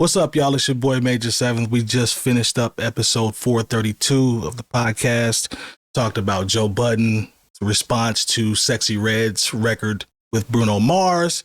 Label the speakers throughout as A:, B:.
A: What's up, y'all? It's your boy Major 7th. We just finished up episode 432 of the podcast. Talked about Joe Budden's response to Sexyy Red's record with Bruno Mars.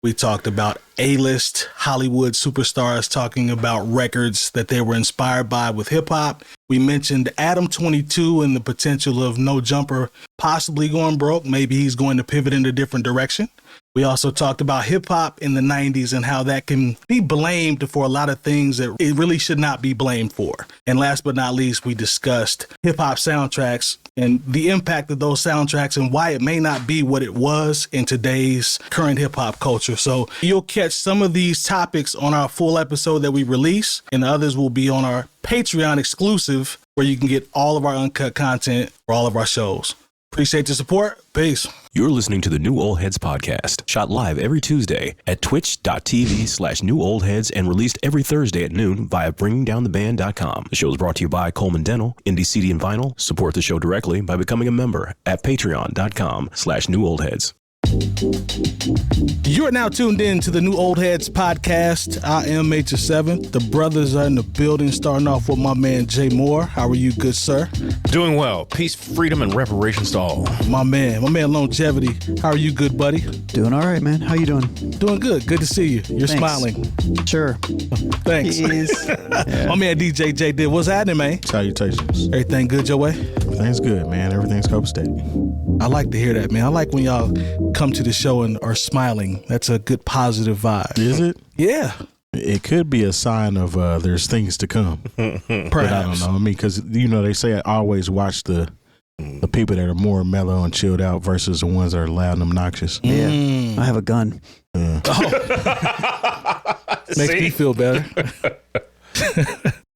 A: We talked about A-list Hollywood superstars talking about records that they were inspired by with hip-hop. We mentioned Adam 22 and the potential of No Jumper possibly going broke. Maybe he's going to pivot in a different direction. We also talked about hip-hop in the 90s and how that can be blamed for a lot of things that it really should not be blamed for. And last but not least, we discussed hip-hop soundtracks and the impact of those soundtracks and why it may not be what it was in today's current hip-hop culture. So you'll catch some of these topics on our full episode that we release, and the others will be on our Patreon exclusive, where you can get all of our uncut content for all of our shows. Appreciate your support. Peace.
B: You're listening to the New Old Heads podcast, shot live every Tuesday at twitch.tv/newoldheads and released every Thursday at noon via bringingdowntheband.com. The show is brought to you by Coleman Dental, Indie CD and Vinyl. Support the show directly by becoming a member at patreon.com/newoldheads.
A: You are now tuned in to the New Old Heads podcast. I am Major 7th. The brothers are in the building, starting off with my man Jay Moore. How are you, good sir?
C: Doing well. Peace, freedom, and reparations to all.
A: My man Lonegevity. How are you, good buddy?
D: Doing all right, man. How you doing?
A: Doing good. Good to see you. You're
D: Thanks.
A: smiling.
D: Sure.
A: Thanks.
D: Yeah.
A: My man DJ Jay Diff. What's happening, man?
E: Salutations.
A: Everything good your way?
E: Everything's good, man. Everything's copacetic.
A: I like to hear that, man. I like when y'all come to the show and are smiling. That's a good positive vibe.
E: Is it?
A: Yeah.
E: It could be a sign of there's things to come.
A: Perhaps.
E: But I don't know. I mean, because, they say I always watch the people that are more mellow and chilled out versus the ones that are loud and obnoxious.
D: Yeah. I have a gun.
A: Makes me feel better.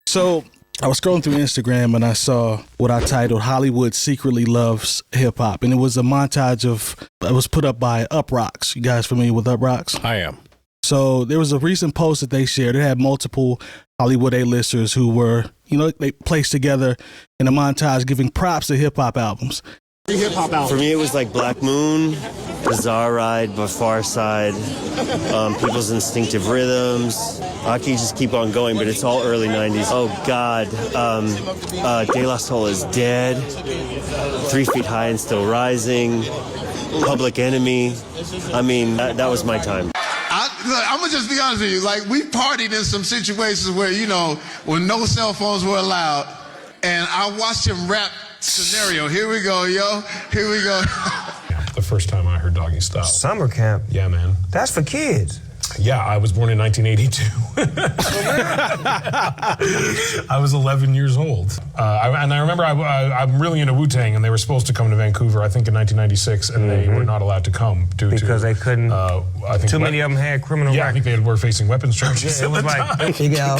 A: So I was scrolling through Instagram and I saw what I titled Hollywood Secretly Loves Hip Hop. And it was a montage it was put up by Up Rocks. You guys familiar with Up Rocks?
C: I am.
A: So there was a recent post that they shared. It had multiple Hollywood A-listers who were, they placed together in a montage giving props to hip hop albums.
F: For me, it was like Black Moon, Bizarre Ride, but Far Side, People's Instinctive Rhythms. I can just keep on going, but it's all early 90s. Oh, God. De La Soul is Dead, 3 Feet High and Still Rising, Public Enemy. I mean, that was my time.
G: I'm going to just be honest with you. Like, we partied in some situations where, when no cell phones were allowed, and I watched him rap scenario. Here we go, yo. Here we go.
H: The first time I heard Doggy Style.
I: Summer camp?
H: Yeah, man.
I: That's for kids.
H: Yeah, I was born in 1982. I was 11 years old. And I remember I'm really into Wu-Tang, and they were supposed to come to Vancouver, I think in 1996, and they were not allowed to come
I: because they couldn't.
H: I think
I: too many of them had criminal records.
H: I think they were facing weapons charges.
I: Yeah, it was like, Big L.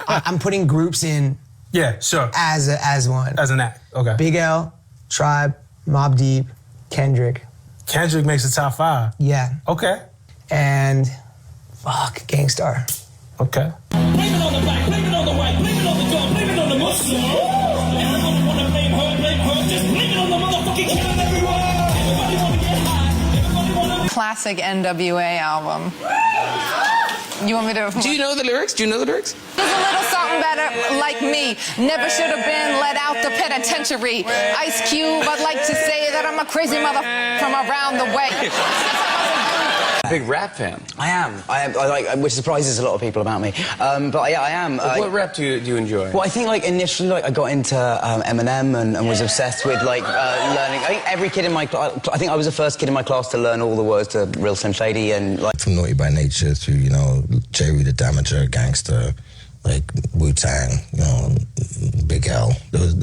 I: I'm putting groups in.
J: Yeah, sure.
I: As one.
J: As an act. Okay.
I: Big L, Tribe, Mobb Deep, Kendrick.
J: Kendrick makes the top 5.
I: Yeah.
J: Okay.
I: And Gangstar.
J: Okay.
K: Blame it on the black, blame it on the white, blame it on the dog, blame it on the Muslim. Everybody wanna blame her, just blame it on the motherfucking killing everyone. Everybody wanna get high, everybody wanna...
L: Classic NWA album. You want me to...
J: Do you know the lyrics?
L: There's a little something better like me. Never should have been let out the penitentiary. Ice Cube, I'd like to say that I'm a crazy mother from around the way.
M: Big rap fan. I am, which surprises a lot of people about me. But yeah, I am.
J: What rap do you enjoy?
M: Well, I think initially I got into Eminem and was obsessed with learning. I think every kid in my class. I think I was the first kid in my class to learn all the words to Real Slim Shady and
N: From Naughty by Nature to Jerry the Damager, Gangster, Wu-Tang, Big L. Those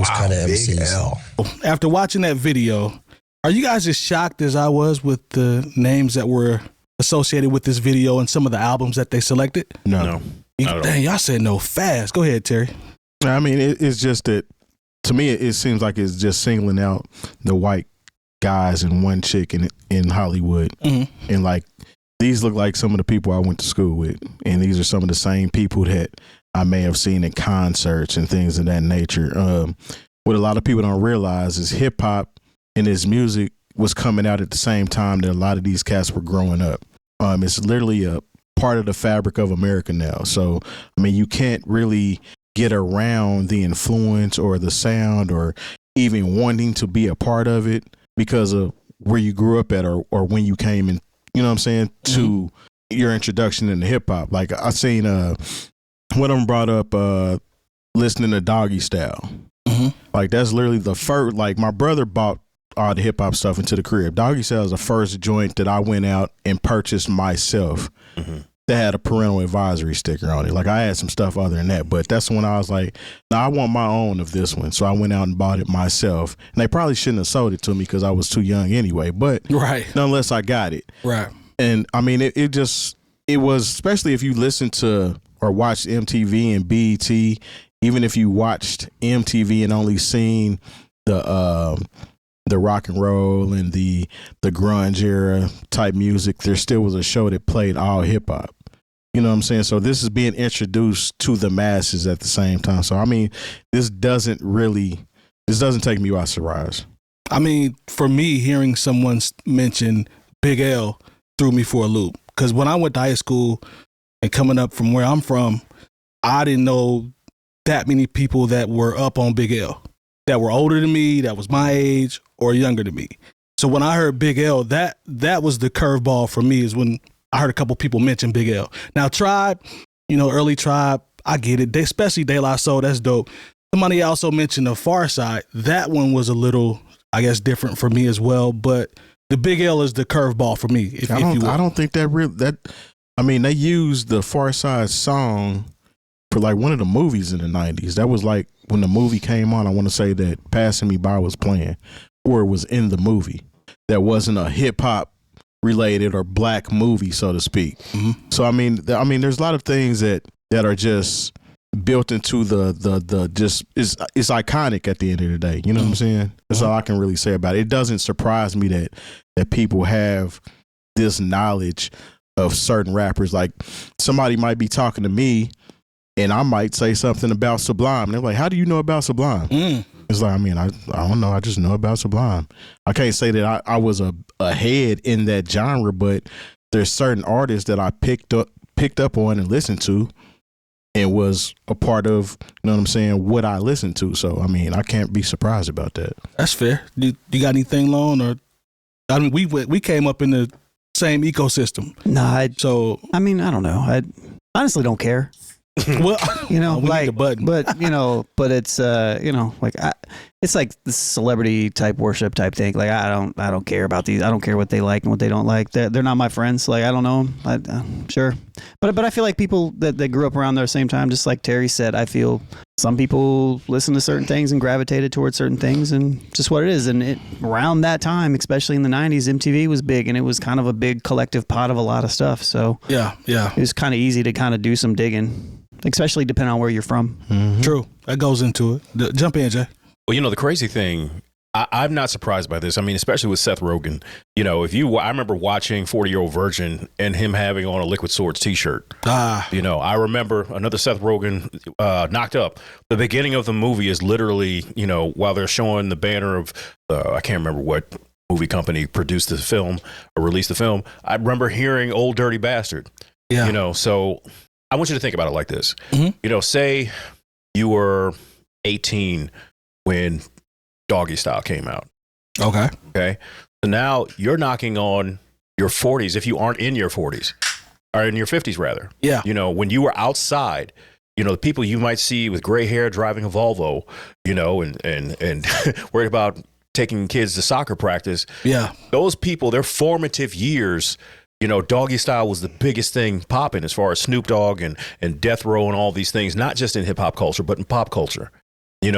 N: kind of MCs.
A: After watching that video, are you guys as shocked as I was with the names that were associated with this video and some of the albums that they selected?
E: No.
A: Dang, y'all said no fast. Go ahead, Terry.
E: I mean, it's just that, to me, it seems like it's just singling out the white guys and one chick in Hollywood. Mm-hmm. And these look like some of the people I went to school with. And these are some of the same people that I may have seen in concerts and things of that nature. What a lot of people don't realize is hip hop and his music was coming out at the same time that a lot of these cats were growing up. It's literally a part of the fabric of America now. So, I mean, you can't really get around the influence or the sound or even wanting to be a part of it because of where you grew up at or when you came in, you know what I'm saying, to your introduction into hip hop. Like I seen one of them brought up listening to Doggy Style. Like that's literally the first, like my brother bought all the hip hop stuff into the crib. Doggy Style is the first joint that I went out and purchased myself that had a parental advisory sticker on it. Like I had some stuff other than that, but that's when I was like, no, I want my own of this one. So I went out and bought it myself. And they probably shouldn't have sold it to me because I was too young anyway, but nonetheless, I got it.
A: Right.
E: And I mean, it was, especially if you listen to or watch MTV and BET, even if you watched MTV and only seen the rock and roll and the grunge era type music, there still was a show that played all hip hop. You know what I'm saying? So this is being introduced to the masses at the same time. So I mean, this doesn't take me by surprise.
A: I mean, for me, hearing someone mention Big L threw me for a loop. Because when I went to high school and coming up from where I'm from, I didn't know that many people that were up on Big L, that were older than me, that was my age or younger than me. So when I heard Big L, that was the curveball for me, is when I heard a couple people mention Big L. Now Tribe, early Tribe, I get it. Especially De La Soul, that's dope. Somebody also mentioned the Far Side. That one was a little, I guess, different for me as well. But the Big L is the curveball for me. I
E: don't think that I mean, they used the Far Side song for like one of the movies in the 90s. That was like when the movie came on, I want to say that Passing Me By was playing, or it was in the movie. That wasn't a hip hop related or black movie, so to speak. So I mean, there's a lot of things that are just built into the just it's iconic at the end of the day. You know what I'm saying? That's all I can really say about it. It doesn't surprise me that people have this knowledge of certain rappers. Like somebody might be talking to me and I might say something about Sublime. They're like, how do you know about Sublime? It's like, I mean, I don't know. I just know about Sublime. I can't say that I was ahead in that genre, but there's certain artists that I picked up on and listened to and was a part of, you know what I'm saying, what I listened to. So, I mean, I can't be surprised about that.
A: That's fair. You got anything, Lone? Or I mean, we came up in the same ecosystem.
D: No,
A: I
D: don't know. I honestly don't care.
A: Well,
D: like, but it's it's like the celebrity type worship type thing. Like I don't care about these. I don't care what they like and what they don't like. They're not my friends. Like I don't know them. Sure, but I feel like people that grew up around the same time, just like Terry said, I feel some people listen to certain things and gravitated towards certain things, and just what it is. And around that time, especially in the 90s, MTV was big, and it was kind of a big collective pot of a lot of stuff. So
A: yeah,
D: it was kind of easy to kind of do some digging. Especially depending on where you're from.
A: True. That goes into it. Jump in, Jay.
C: Well, the crazy thing, I'm not surprised by this. I mean, especially with Seth Rogen. I remember watching 40-Year-Old Virgin and him having on a Liquid Swords t-shirt. I remember another Seth Rogen, Knocked Up. The beginning of the movie is literally, while they're showing the banner of, I can't remember what movie company produced the film or released the film. I remember hearing Old Dirty Bastard.
A: Yeah.
C: So I want you to think about it like this. Say you were 18 when Doggy Style came out.
A: Okay.
C: So now you're knocking on your 40s if you aren't in your 40s, or in your 50s rather.
A: Yeah.
C: When you were outside, the people you might see with gray hair driving a Volvo, and worried about taking kids to soccer practice.
A: Yeah.
C: Those people, their formative years, Doggy Style was the biggest thing popping as far as Snoop Dogg and Death Row and all these things, not just in hip hop culture, but in pop culture.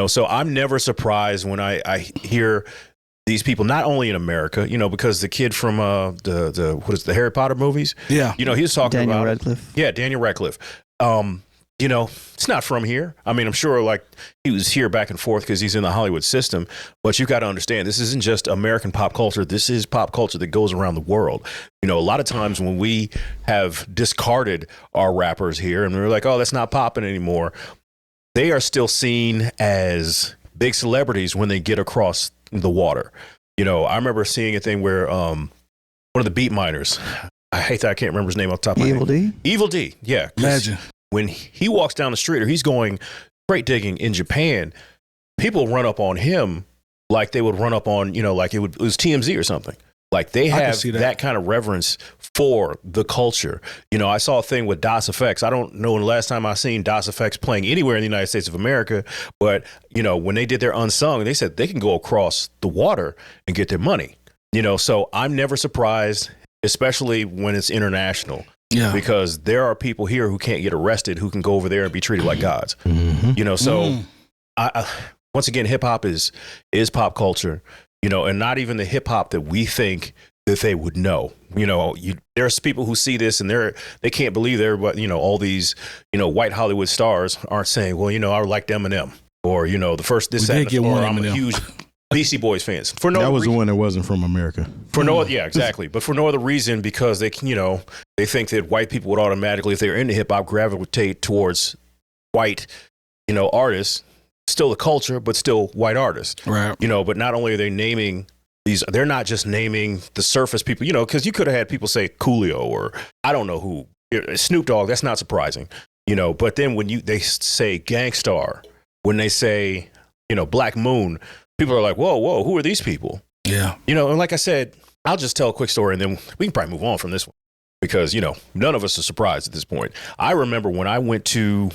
C: So I'm never surprised when I hear these people, not only in America, because the kid from the Harry Potter movies, he was talking
D: Daniel
C: about
D: Radcliffe.
C: Yeah, Daniel Radcliffe. It's not from here. I mean, I'm sure like he was here back and forth because he's in the Hollywood system, but you got to understand, this isn't just American pop culture. This is pop culture that goes around the world. A lot of times when we have discarded our rappers here and we're like, oh, that's not popping anymore, they are still seen as big celebrities when they get across the water. I remember seeing a thing where one of the beat miners, I hate that I can't remember his name off the top of my head.
D: Evil D?
C: Evil D, yeah.
A: Imagine.
C: When he walks down the street or he's going crate digging in Japan, people run up on him like they would run up on, like it was TMZ or something. Like they have that kind of reverence for the culture. I saw a thing with DOS Effects. I don't know the last time I seen DOS Effects playing anywhere in the United States of America, but when they did their Unsung, they said they can go across the water and get their money. So I'm never surprised, especially when it's international. Yeah. Because there are people here who can't get arrested who can go over there and be treated like gods. So I once again, hip hop is pop culture. And not even the hip hop that we think that they would know. There's people who see this and they can't believe all these, white Hollywood stars aren't saying, well, I like Eminem or, the first this, that, or I'm a huge Beastie Boys fans. For no
E: that was
C: reason.
E: the one that wasn't from America.
C: Yeah, exactly. But for no other reason, because they think that white people would automatically, if they're into hip hop, gravitate towards white, artists. Still the culture, but still white artists.
A: Right.
C: But not only are they naming these, they're not just naming the surface people, because you could have had people say Coolio or I don't know who, Snoop Dogg, that's not surprising, but then when they say Gangstar, when they say, Black Moon, people are like, whoa, who are these people?
A: Yeah.
C: And like I said, I'll just tell a quick story and then we can probably move on from this one because, none of us are surprised at this point. I remember when I went to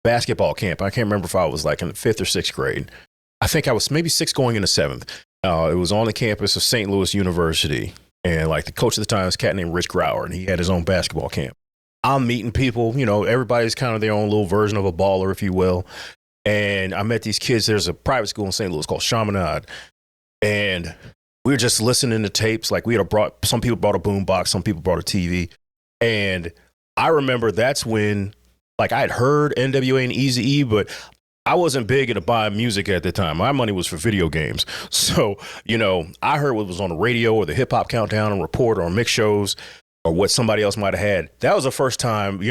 C: basketball camp. I can't remember if I was like in the 5th or 6th grade. I think I was maybe 6th going into 7th. It was on the campus of St. Louis University. And like the coach at the time was a cat named Rich Grauer, and he had his own basketball camp. I'm meeting people, everybody's kind of their own little version of a baller, if you will. And I met these kids. There's a private school in St. Louis called Chaminade. And we were just listening to tapes. Like some people brought a boom box, some people brought a TV. And I remember that's when like I had heard NWA and Eazy-E, but I wasn't big into buying music at the time. My money was for video games. So, I heard what was on the radio or the Hip Hop Countdown and Report or mix shows or what somebody else might have had. That was the first time,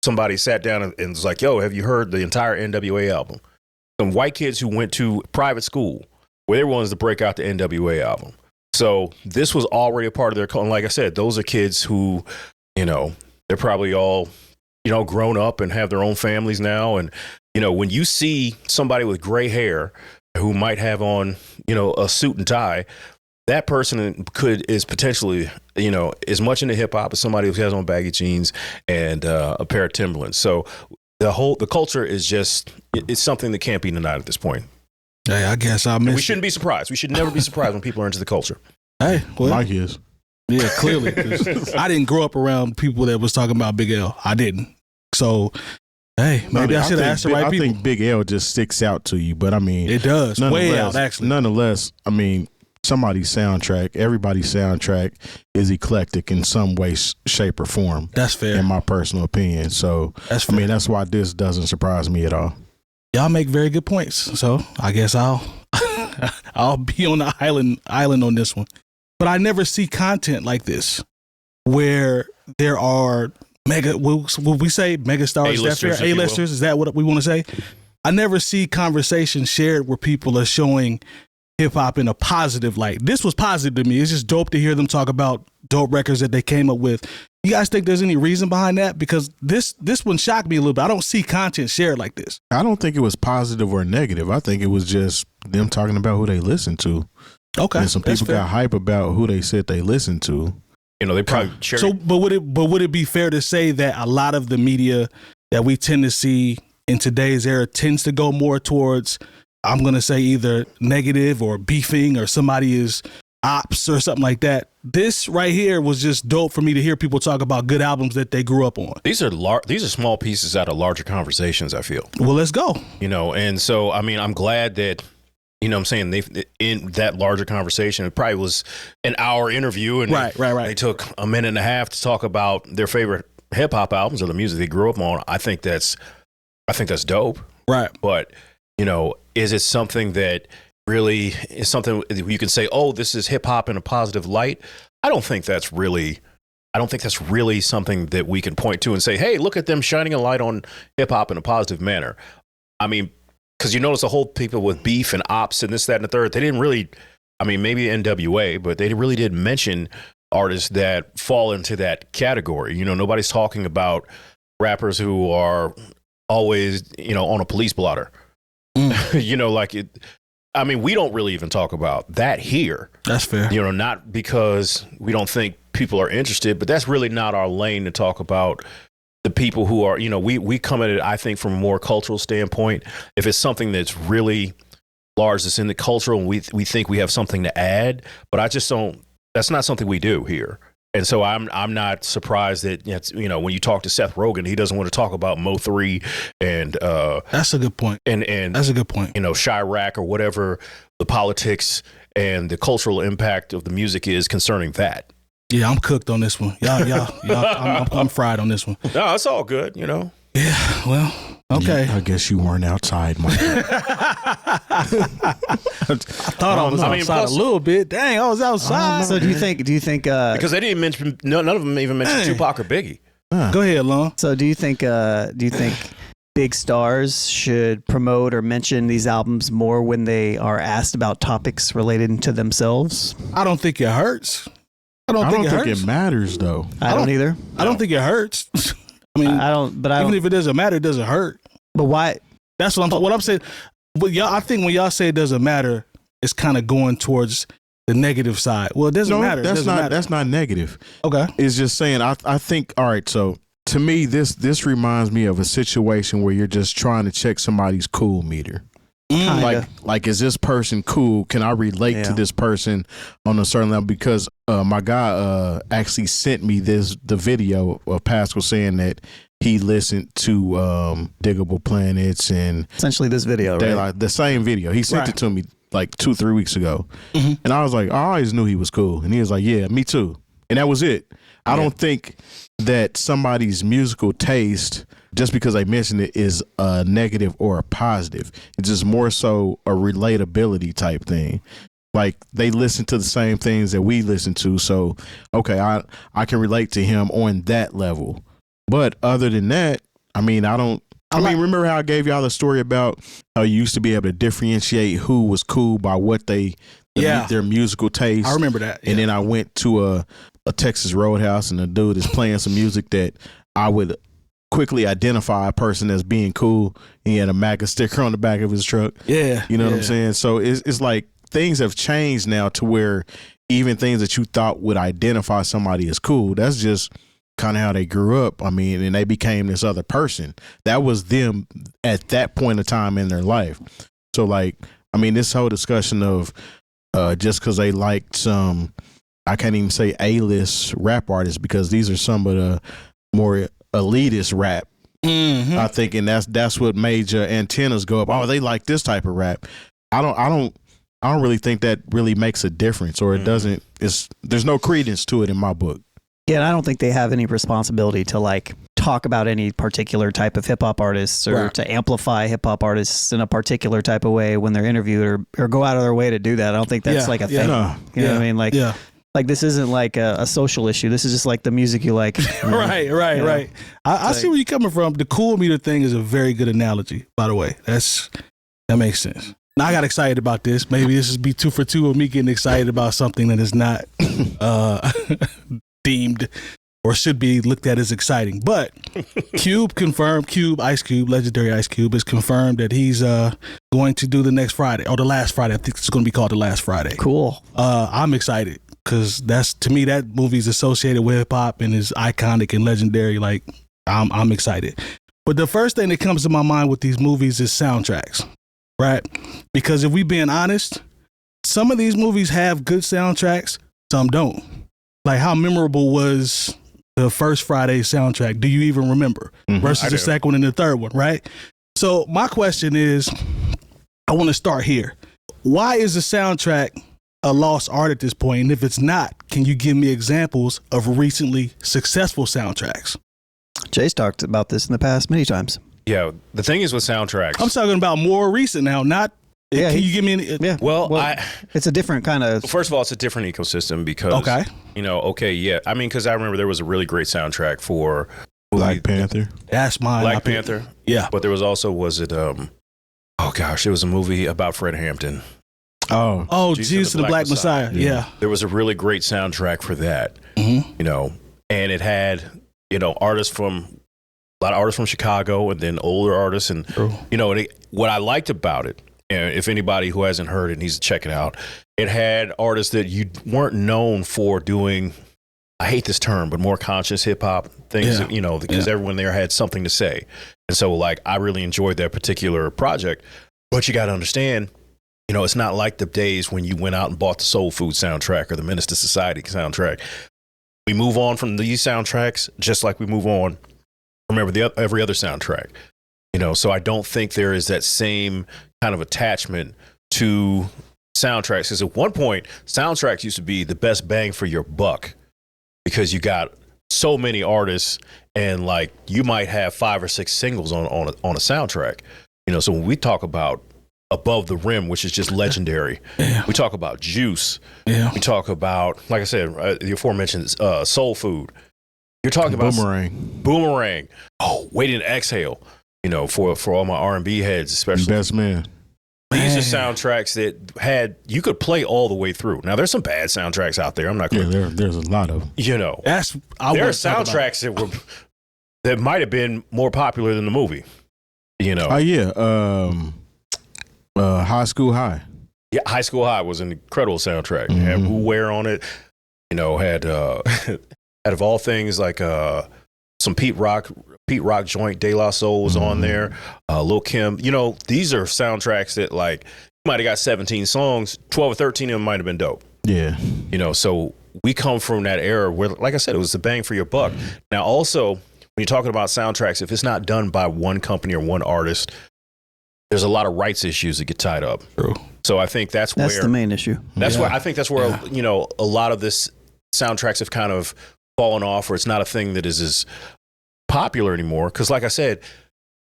C: somebody sat down and was like, yo, have you heard the entire NWA album? Some white kids who went to private school where they were ones to break out the NWA album. So this was already a part of their culture. And like I said, those are kids who, they're probably all grown up and have their own families now. And, when you see somebody with gray hair who might have on, a suit and tie, that person is potentially, as much into hip hop as somebody who has on baggy jeans and a pair of Timberlands. So the culture is just, it's something that can't be denied at this point.
A: Hey, I guess
C: we shouldn't be surprised. We should never be surprised when people are into the culture.
A: Hey, well,
E: Mike is.
A: Yeah, clearly. I didn't grow up around people that was talking about Big L. I didn't. So, hey, maybe I should have asked the right people.
E: I think Big L just sticks out to you, but I mean,
A: it does. Way out, actually.
E: Nonetheless, I mean, everybody's soundtrack is eclectic in some way, shape, or form.
A: That's fair.
E: In my personal opinion. So,
A: that's fair.
E: I mean, that's why this doesn't surprise me at all.
A: Y'all make very good points. So, I guess I'll be on the island on this one. But I never see content like this where there are will we say megastars?
C: A-listers,
A: A-listers, is that what we want to say? I never see conversations shared where people are showing hip hop in a positive light. This was positive to me. It's just dope to hear them talk about dope records that they came up with. You guys think there's any reason behind that? Because this one shocked me a little bit. I don't see content shared like this.
E: I don't think it was positive or negative. I think it was just them talking about who they listen to.
A: Okay.
E: And some people got hype about who they said they listened to.
C: They probably share.
A: So, but would it be fair to say that a lot of the media that we tend to see in today's era tends to go more towards, I'm going to say, either negative or beefing or somebody is ops or something like that? This right here was just dope for me to hear people talk about good albums that they grew up on.
C: These are small pieces out of larger conversations, I feel.
A: Well, let's go.
C: And so, I mean, I'm glad that, what I'm saying, they in that larger conversation, it probably was an hour interview, and
A: right.
C: They took a minute and a half to talk about their favorite hip hop albums or the music they grew up on. I think that's dope.
A: Right.
C: But, is it something that really is something you can say, oh, this is hip hop in a positive light? I don't think that's really something that we can point to and say, hey, look at them shining a light on hip hop in a positive manner. I mean, because you notice the whole people with beef and ops and this, that, and the third, they didn't really, I mean, maybe NWA, but they really didn't mention artists that fall into that category. You know, nobody's talking about rappers who are always, you know, on a police blotter. You know, like it. I mean, we don't really even talk about that here.
A: That's fair.
C: You know, not because we don't think people are interested, but that's really not our lane to talk about the people who are, you know, we come at it, I think, from a more cultural standpoint. If it's something that's really large, that's in the cultural, and we think we have something to add, but I just don't, that's not something we do here. And so I'm not surprised that, you know, when you talk to Seth Rogen, he doesn't want to talk about Mo3 and
A: that's a good point.
C: And
A: that's a good point.
C: You know, Chirac or whatever the politics and the cultural impact of the music is concerning that.
A: Yeah, I'm cooked on this one. Y'all, I'm fried on this one.
C: No, it's all good, you know.
A: Yeah, well, okay.
E: I guess you weren't outside, Mike.
A: I thought I was outside a little bit. Dang, I was outside.
D: So do you think
C: because they didn't mention, none of them even mentioned Tupac or Biggie.
A: Go ahead, Lon.
D: So do you think big stars should promote or mention these albums more when they are asked about topics related to themselves?
A: I don't think it hurts. I don't think it
E: matters though.
D: I don't either.
A: I don't think it hurts. I mean, even if it doesn't matter, it doesn't hurt.
D: But why?
A: That's what I'm saying. But y'all, I think when y'all say it doesn't matter, it's kind of going towards the negative side. Well, it doesn't matter.
E: That's not negative.
A: Okay.
E: It's just saying, I think, all right, so to me, this reminds me of a situation where you're just trying to check somebody's cool meter. Like, is this person cool? Can I relate to this person on a certain level? Because my guy actually sent me the video of Pascal saying that he listened to Diggable Planets and
D: essentially this video, right?
E: Like the same video. He sent it to me like 2-3 weeks ago, and I was like, I always knew he was cool, and he was like, yeah, me too, and that was it. I don't think that somebody's musical taste, just because I mentioned it, is a negative or a positive. It's just more so a relatability type thing. Like, they listen to the same things that we listen to, so okay, I can relate to him on that level. But other than that, I mean, remember how I gave y'all the story about how you used to be able to differentiate who was cool by what their musical taste.
A: I remember that.
E: And then I went to a Texas Roadhouse, and the dude is playing some music that I would quickly identify a person as being cool. He had a MAGA sticker on the back of his truck.
A: Yeah.
E: You know what I'm saying? So it's like things have changed now to where even things that you thought would identify somebody as cool, that's just kind of how they grew up. I mean, and they became this other person. That was them at that point of time in their life. So, like, I mean, this whole discussion of just because they liked some, I can't even say A-list rap artists, because these are some of the more elitist rap. I think, and that's what made your antennas go up. Oh, they like this type of rap. I don't really think that really makes a difference, or it doesn't. There's no credence to it in my book.
D: Yeah, and I don't think they have any responsibility to like talk about any particular type of hip hop artists or to amplify hip hop artists in a particular type of way when they're interviewed or go out of their way to do that. I don't think that's like a thing. You know what I mean? Like, like this isn't like a social issue. This is just like the music you like.
A: Right. I see where you're coming from. The cool meter thing is a very good analogy, by the way. That makes sense. Now I got excited about this. Maybe this is be 2 for 2 of me getting excited about something that is not deemed or should be looked at as exciting. But Cube confirmed, Ice Cube, legendary Ice Cube, is confirmed that he's going to do the next Friday, or the last Friday. I think it's going to be called The Last Friday.
D: Cool.
A: I'm excited because to me, that movie's associated with hip hop and is iconic and legendary. Like, I'm excited. But the first thing that comes to my mind with these movies is soundtracks, right? Because if we being honest, some of these movies have good soundtracks, some don't. Like, how memorable was the first Friday soundtrack? Do you even remember? Versus the second one and the third one, right? So my question is, I want to start here. Why is the soundtrack a lost art at this point? And if it's not, can you give me examples of recently successful soundtracks?
D: Jay's talked about this in the past many times.
C: Yeah, the thing is with soundtracks,
A: I'm talking about more recent now, not. Yeah, can you give me any?
D: Yeah.
C: Well,
D: it's a different kind of.
C: First of all, it's a different ecosystem because, I mean, because I remember there was a really great soundtrack for
E: Black Panther.
A: That's mine.
C: Black Panther. Yeah, but there was also, it was a movie about Fred Hampton.
A: Jesus the Black Messiah. Yeah.
C: There was a really great soundtrack for that.
A: Mm-hmm.
C: You know, and it had, you know, a lot of artists from Chicago, and then older artists, and you know, what I liked about it, and if anybody who hasn't heard it needs to check it out, it had artists that you weren't known for doing, I hate this term, but more conscious hip hop things, you know, because everyone there had something to say. And so, like, I really enjoyed that particular project. But you got to understand, you know, it's not like the days when you went out and bought the Soul Food soundtrack or the Menace to Society soundtrack. We move on from these soundtracks just like we move on from every other soundtrack. You know, so I don't think there is that same kind of attachment to soundtracks. Because at one point, soundtracks used to be the best bang for your buck because you got so many artists, and like you might have 5 or 6 singles on a soundtrack. You know, so when we talk about Above the Rim, which is just legendary, we talk about Juice. We talk about, like I said, the aforementioned Soul Food. You're talking about Boomerang. Oh, Waiting to Exhale. You know, for all my R&B heads, especially
E: Best Man.
C: These are soundtracks that you could play all the way through. Now, there's some bad soundtracks out there. I'm not going
E: to. There's a lot of them.
C: You know, there are soundtracks that might have been more popular than the movie. You know.
E: Oh, yeah. High School High.
C: Yeah, High School High was an incredible soundtrack. It had Who Wear on it. You know, had out of all things, like some Pete Rock joint, De La Soul was on there. Lil Kim. You know, these are soundtracks that, like, you might have got 17 songs, 12 or 13 of them might have been dope.
E: Yeah.
C: You know, so we come from that era where, like I said, it was the bang for your buck. Now, also, when you're talking about soundtracks, if it's not done by one company or one artist, there's a lot of rights issues that get tied up.
A: True.
C: So I think that's where
D: the main issue.
C: That's where I think that's where you know, a lot of this soundtracks have kind of fallen off, or it's not a thing that is as popular anymore. Because, like I said,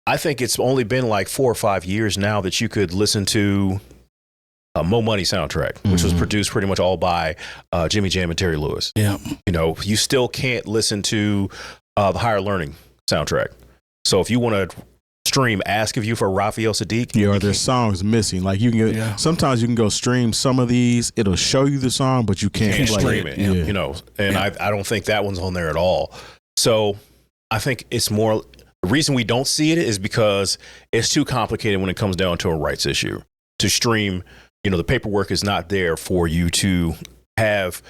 C: I think it's only been like 4 or 5 years now that you could listen to a Mo Money soundtrack, which was produced pretty much all by Jimmy Jam and Terry Lewis.
A: Yeah.
C: You know, you still can't listen to the Higher Learning soundtrack. So if you want to stream Ask of You for Raphael Sadiq,
E: there's songs missing. Like, you can get, sometimes you can go stream some of these. It'll show you the song, but you can't play
C: stream it.
E: Yeah.
C: You know, and I don't think that one's on there at all. So I think it's more, the reason we don't see it is because it's too complicated when it comes down to a rights issue. To stream, you know, the paperwork is not there for you to have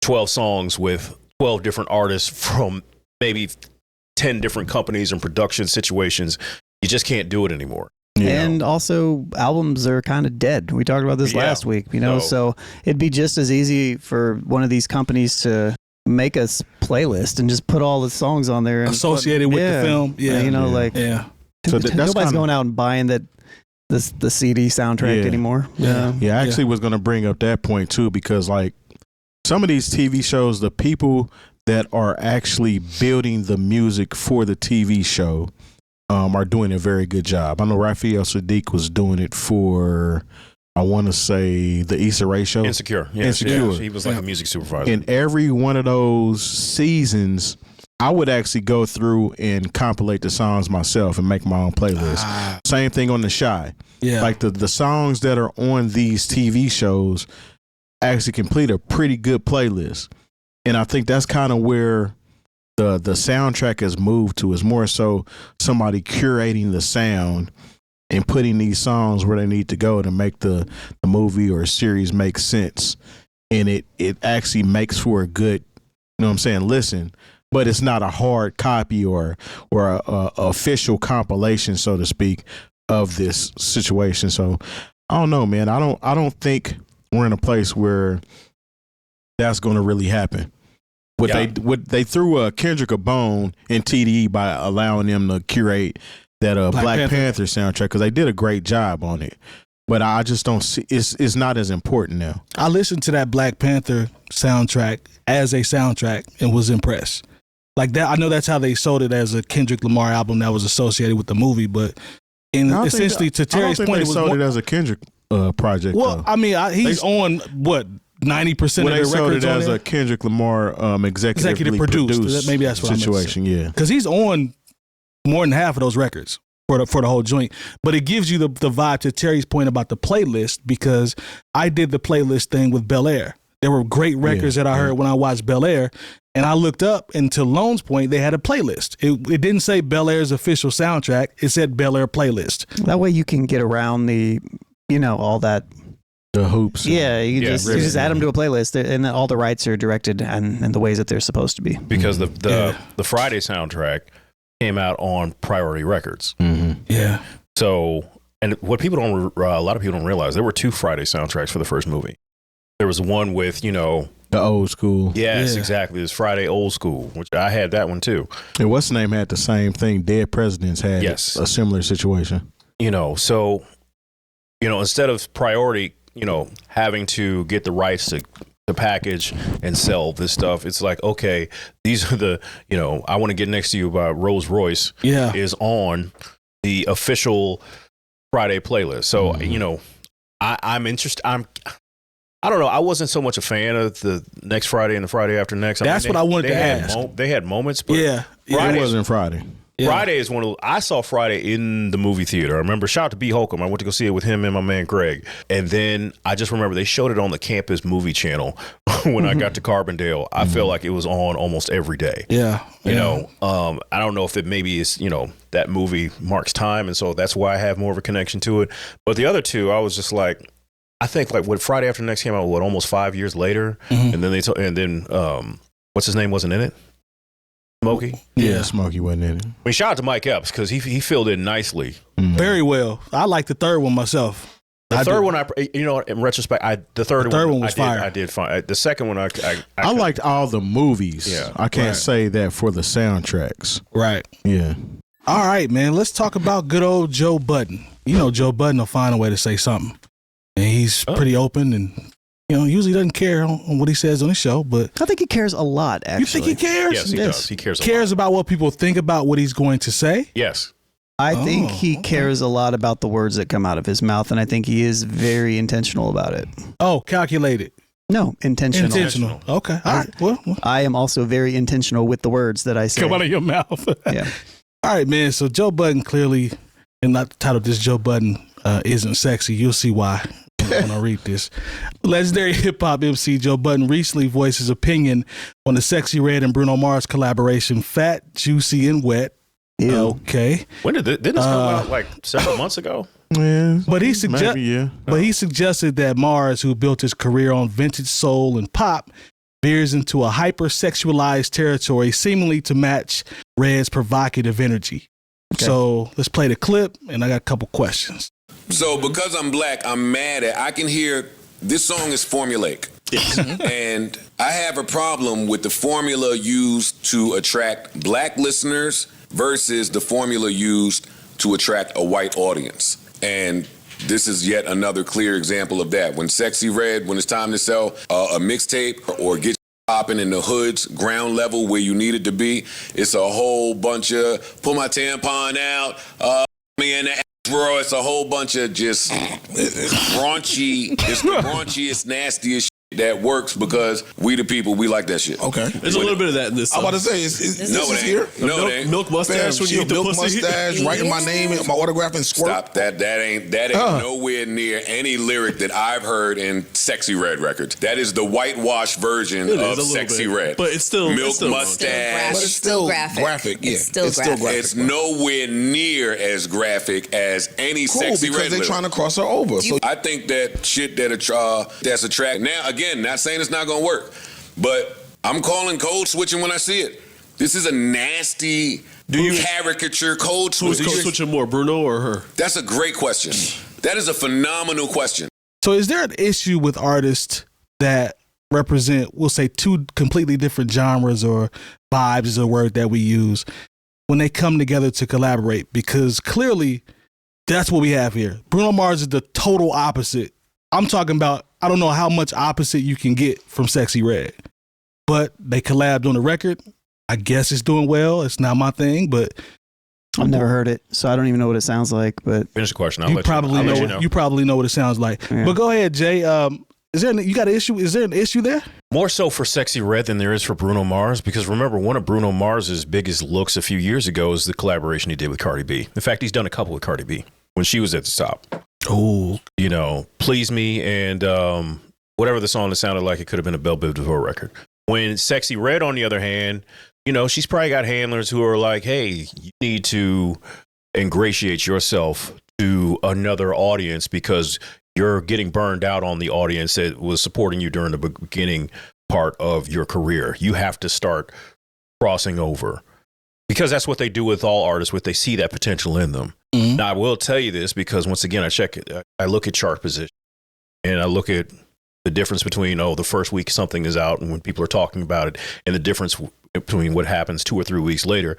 C: 12 songs with 12 different artists from maybe 10 different companies and production situations. You just can't do it anymore.
D: And also, albums are kind of dead. We talked about this last week, you know, so it'd be just as easy for one of these companies to make a playlist and just put all the songs on there and
A: associated with the film. Yeah.
D: You know,
E: So
D: nobody's going out and buying the CD soundtrack anymore.
E: I actually was going to bring up that point too, because like some of these TV shows, the people that are actually building the music for the TV show are doing a very good job. I know Raphael Sadiq was doing it for, I want to say, the Issa Rae show.
C: Insecure. Yeah,
E: Insecure.
C: He was like a music supervisor.
E: In every one of those seasons, I would actually go through and compilate the songs myself and make my own playlist. Same thing on The Shy.
A: Yeah.
E: Like the songs that are on these TV shows actually complete a pretty good playlist. And I think that's kind of where the soundtrack has moved to, is more so somebody curating the sound and putting these songs where they need to go to make the movie or series make sense. And it actually makes for a good, you know what I'm saying, listen, but it's not a hard copy or a official compilation, so to speak, of this situation. So I don't know, man. I don't think we're in a place where that's going to really happen. They threw Kendrick a bone in TDE by allowing them to curate that Black Panther soundtrack, because they did a great job on it. But I just don't see, it's not as important now.
A: I listened to that Black Panther soundtrack as a soundtrack and was impressed. Like that, I know that's how they sold it as a Kendrick Lamar album that was associated with the movie, but essentially, to Terry's point,
E: it was sold it as a Kendrick project.
A: Well, I mean, he's on what 90% of the records
E: sold it
A: on
E: as
A: there?
E: a Kendrick Lamar executive produced
A: Maybe that's what
E: situation.
A: because he's on more than half of those records. for the whole joint. But it gives you the vibe to Terry's point about the playlist, because I did the playlist thing with Bel Air. There were great records that I heard when I watched Bel Air, and I looked up, and to Lone's point, they had a playlist. It didn't say Bel Air's official soundtrack. It said Bel Air playlist.
D: That way you can get around the, all that.
E: The hoops.
D: Yeah, you just add them to a playlist, and all the rights are directed in the ways that they're supposed to be.
C: Because the Friday soundtrack came out on Priority Records.
E: Mm-hmm.
A: Yeah.
C: So, and what people a lot of people don't realize, there were 2 Friday soundtracks for the first movie. There was one with,
E: the old school.
C: Yes, exactly. It was Friday Old School, which I had that one too.
E: And what's the name had the same thing? Dead Presidents had a similar situation.
C: So, instead of Priority, having to get the rights to package and sell this stuff, it's like, okay, these are the, I Want to Get Next to You by Rolls Royce is on the official Friday playlist. So, I'm interested. I don't know. I wasn't so much a fan of the Next Friday and the Friday After Next.
A: That's what I wanted to ask.
C: They had moments, but
E: Friday wasn't Friday.
A: Yeah.
C: Friday is one of I saw Friday in the movie theater. I remember, shout out to B. Holcomb. I went to go see it with him and my man Greg. And then I just remember they showed it on the campus movie channel when I got to Carbondale. I felt like it was on almost every day.
A: Yeah.
C: I don't know if it maybe is, that movie marks time. And so that's why I have more of a connection to it. But the other 2, I was just like, I think like what Friday After Next came out, almost 5 years later. And then what's his name wasn't in it? Smokey?
E: Yeah, Smokey wasn't in it.
C: I mean, shout out to Mike Epps, because he filled in nicely.
A: Very well. I like the third one myself.
C: The third one, in retrospect, the third one was
A: fire.
C: I did fine. The second one,
E: I liked all the movies.
C: Yeah,
E: I can't say that for the soundtracks.
A: Right.
E: Yeah.
A: All right, man. Let's talk about good old Joe Budden. Joe Budden will find a way to say something. And he's pretty open and, usually doesn't care on what he says on his show, but
D: I think he cares a lot, actually.
A: You think he cares?
C: Yes, he does. He cares a lot.
A: Cares about what people think about what he's going to say?
C: Yes.
D: I think he cares a lot about the words that come out of his mouth, and I think he is very intentional about it.
A: Oh, calculated.
D: No, intentional.
A: Intentional. Okay. All right. Well,
D: I am also very intentional with the words that I say.
A: Come out of your mouth.
D: Yeah.
A: All right, man. So Joe Budden clearly, and not the title of this, Joe Budden isn't sexy. You'll see why when I read this. Legendary hip-hop MC Joe Budden recently voiced his opinion on the Sexyy Red and Bruno Mars collaboration, Fat, Juicy, and Wet.
D: Ew.
A: Okay.
C: When didn't this come out like several months ago?
E: Yeah,
A: but he suggested that Mars, who built his career on vintage soul and pop, veers into a hyper-sexualized territory, seemingly to match Red's provocative energy. Okay. So let's play the clip, and I got a couple questions.
O: So because I'm black, I'm mad at, I can hear this song is formulaic. Yes. And I have a problem with the formula used to attract black listeners versus the formula used to attract a white audience. And this is yet another clear example of that. When Sexyy Red, when it's time to sell a mixtape or get popping in the hood's ground level where you need it to be, it's a whole bunch of pull my tampon out, me in the bro. It's a whole bunch of just raunchy. It's the raunchiest, nastiest shit that works because we the people, we like that shit.
P: Okay. There's a little bit of that in this song. I'm about to say, is here?
O: No, it ain't.
P: Milk mustache when you eat the
G: milk
P: pussy.
G: mustache, writing my name, my autograph, and squirt.
O: Stop that. That ain't nowhere near any lyric that I've heard in Sexyy Red records. That is the whitewash version of Sexyy Red.
P: But it's still
O: milk
P: still
O: mustache.
P: But
O: it's
G: still
O: graphic.
G: Yeah.
O: It's
G: still graphic.
O: It's nowhere near as graphic as any Sexyy Red
G: because they're
O: lyric.
G: trying to cross her over. So
O: I think that shit that's attract. Now, again, not saying it's not gonna work, but I'm calling code switching when I see it. This is a nasty caricature code switch.
P: Who's code switching more, Bruno or her?
O: That's a great question. That is a phenomenal question.
A: So is there an issue with artists that represent, we'll say, two completely different genres, or vibes is a word that we use, when they come together to collaborate? Because clearly that's what we have here. Bruno Mars is the total opposite. I'm talking about, I don't know how much opposite you can get from Sexyy Red, but they collabed on the record. I guess it's doing well. It's not my thing, but
D: I've never heard it, so I don't even know what it sounds like. But
C: finish the question.
A: You probably know what it sounds like.
D: Yeah.
A: But go ahead, Jay. Is there you got an issue? Is there an issue there?
C: More so for Sexyy Red than there is for Bruno Mars, because remember, one of Bruno Mars's biggest looks a few years ago is the collaboration he did with Cardi B. In fact, he's done a couple with Cardi B when she was at the top.
A: Oh,
C: you know, Please Me and whatever the song that sounded like it could have been a Belle Biv DeVoe record. When Sexyy Red, on the other hand, you know, she's probably got handlers who are like, hey, you need to ingratiate yourself to another audience because you're getting burned out on the audience that was supporting you during the beginning part of your career. You have to start crossing over, because that's what they do with all artists, what they see that potential in them. Mm-hmm. Now, I will tell you this, because once again, I look at chart position and I look at the difference between, the first week something is out and when people are talking about it, and the difference between what happens 2 or 3 weeks later.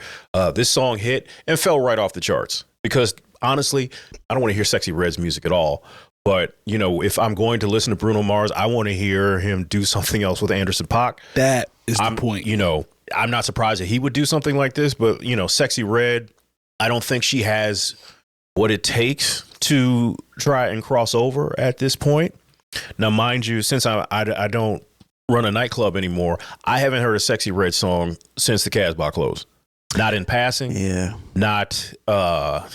C: This song hit and fell right off the charts, because honestly, I don't want to hear Sexyy Red's music at all. But, you know, if I'm going to listen to Bruno Mars, I want to hear him do something else with Anderson .Paak.
A: That is the point.
C: You know, I'm not surprised that he would do something like this, but, you know, Sexyy Red, I don't think she has what it takes to try and cross over at this point. Now, mind you, since I don't run a nightclub anymore, I haven't heard a Sexyy Red song since the Casbah closed. Not in passing.
D: Yeah.
C: Not,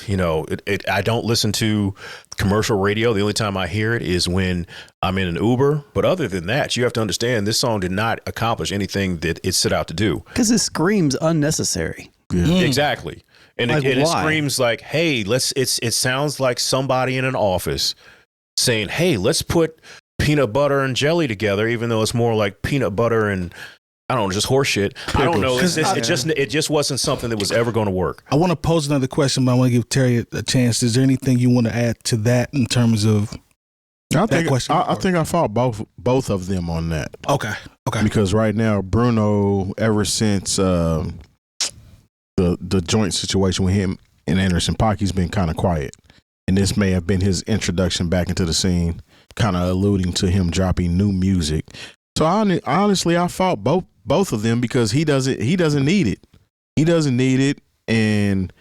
C: you know, I don't listen to commercial radio. The only time I hear it is when I'm in an Uber. But other than that, you have to understand this song did not accomplish anything that it set out to do.
D: Because it screams unnecessary.
C: Yeah. Exactly. And
D: Like,
C: it
D: why?
C: screams like, hey, it sounds like somebody in an office saying, hey, let's put peanut butter and jelly together, even though it's more like peanut butter and, I don't know, just horse shit. I don't know. It just wasn't something that was ever going to work.
A: I want to pose another question, but I want to give Terry a chance. Is there anything you want to add to that in terms of that question?
E: I think I fought both of them on that.
A: Okay.
E: Because right now, Bruno, ever since the joint situation with him and Anderson .Paak, he's been kind of quiet. And this may have been his introduction back into the scene, kind of alluding to him dropping new music. So honestly, I fought both of them because he doesn't need it. He doesn't need it, and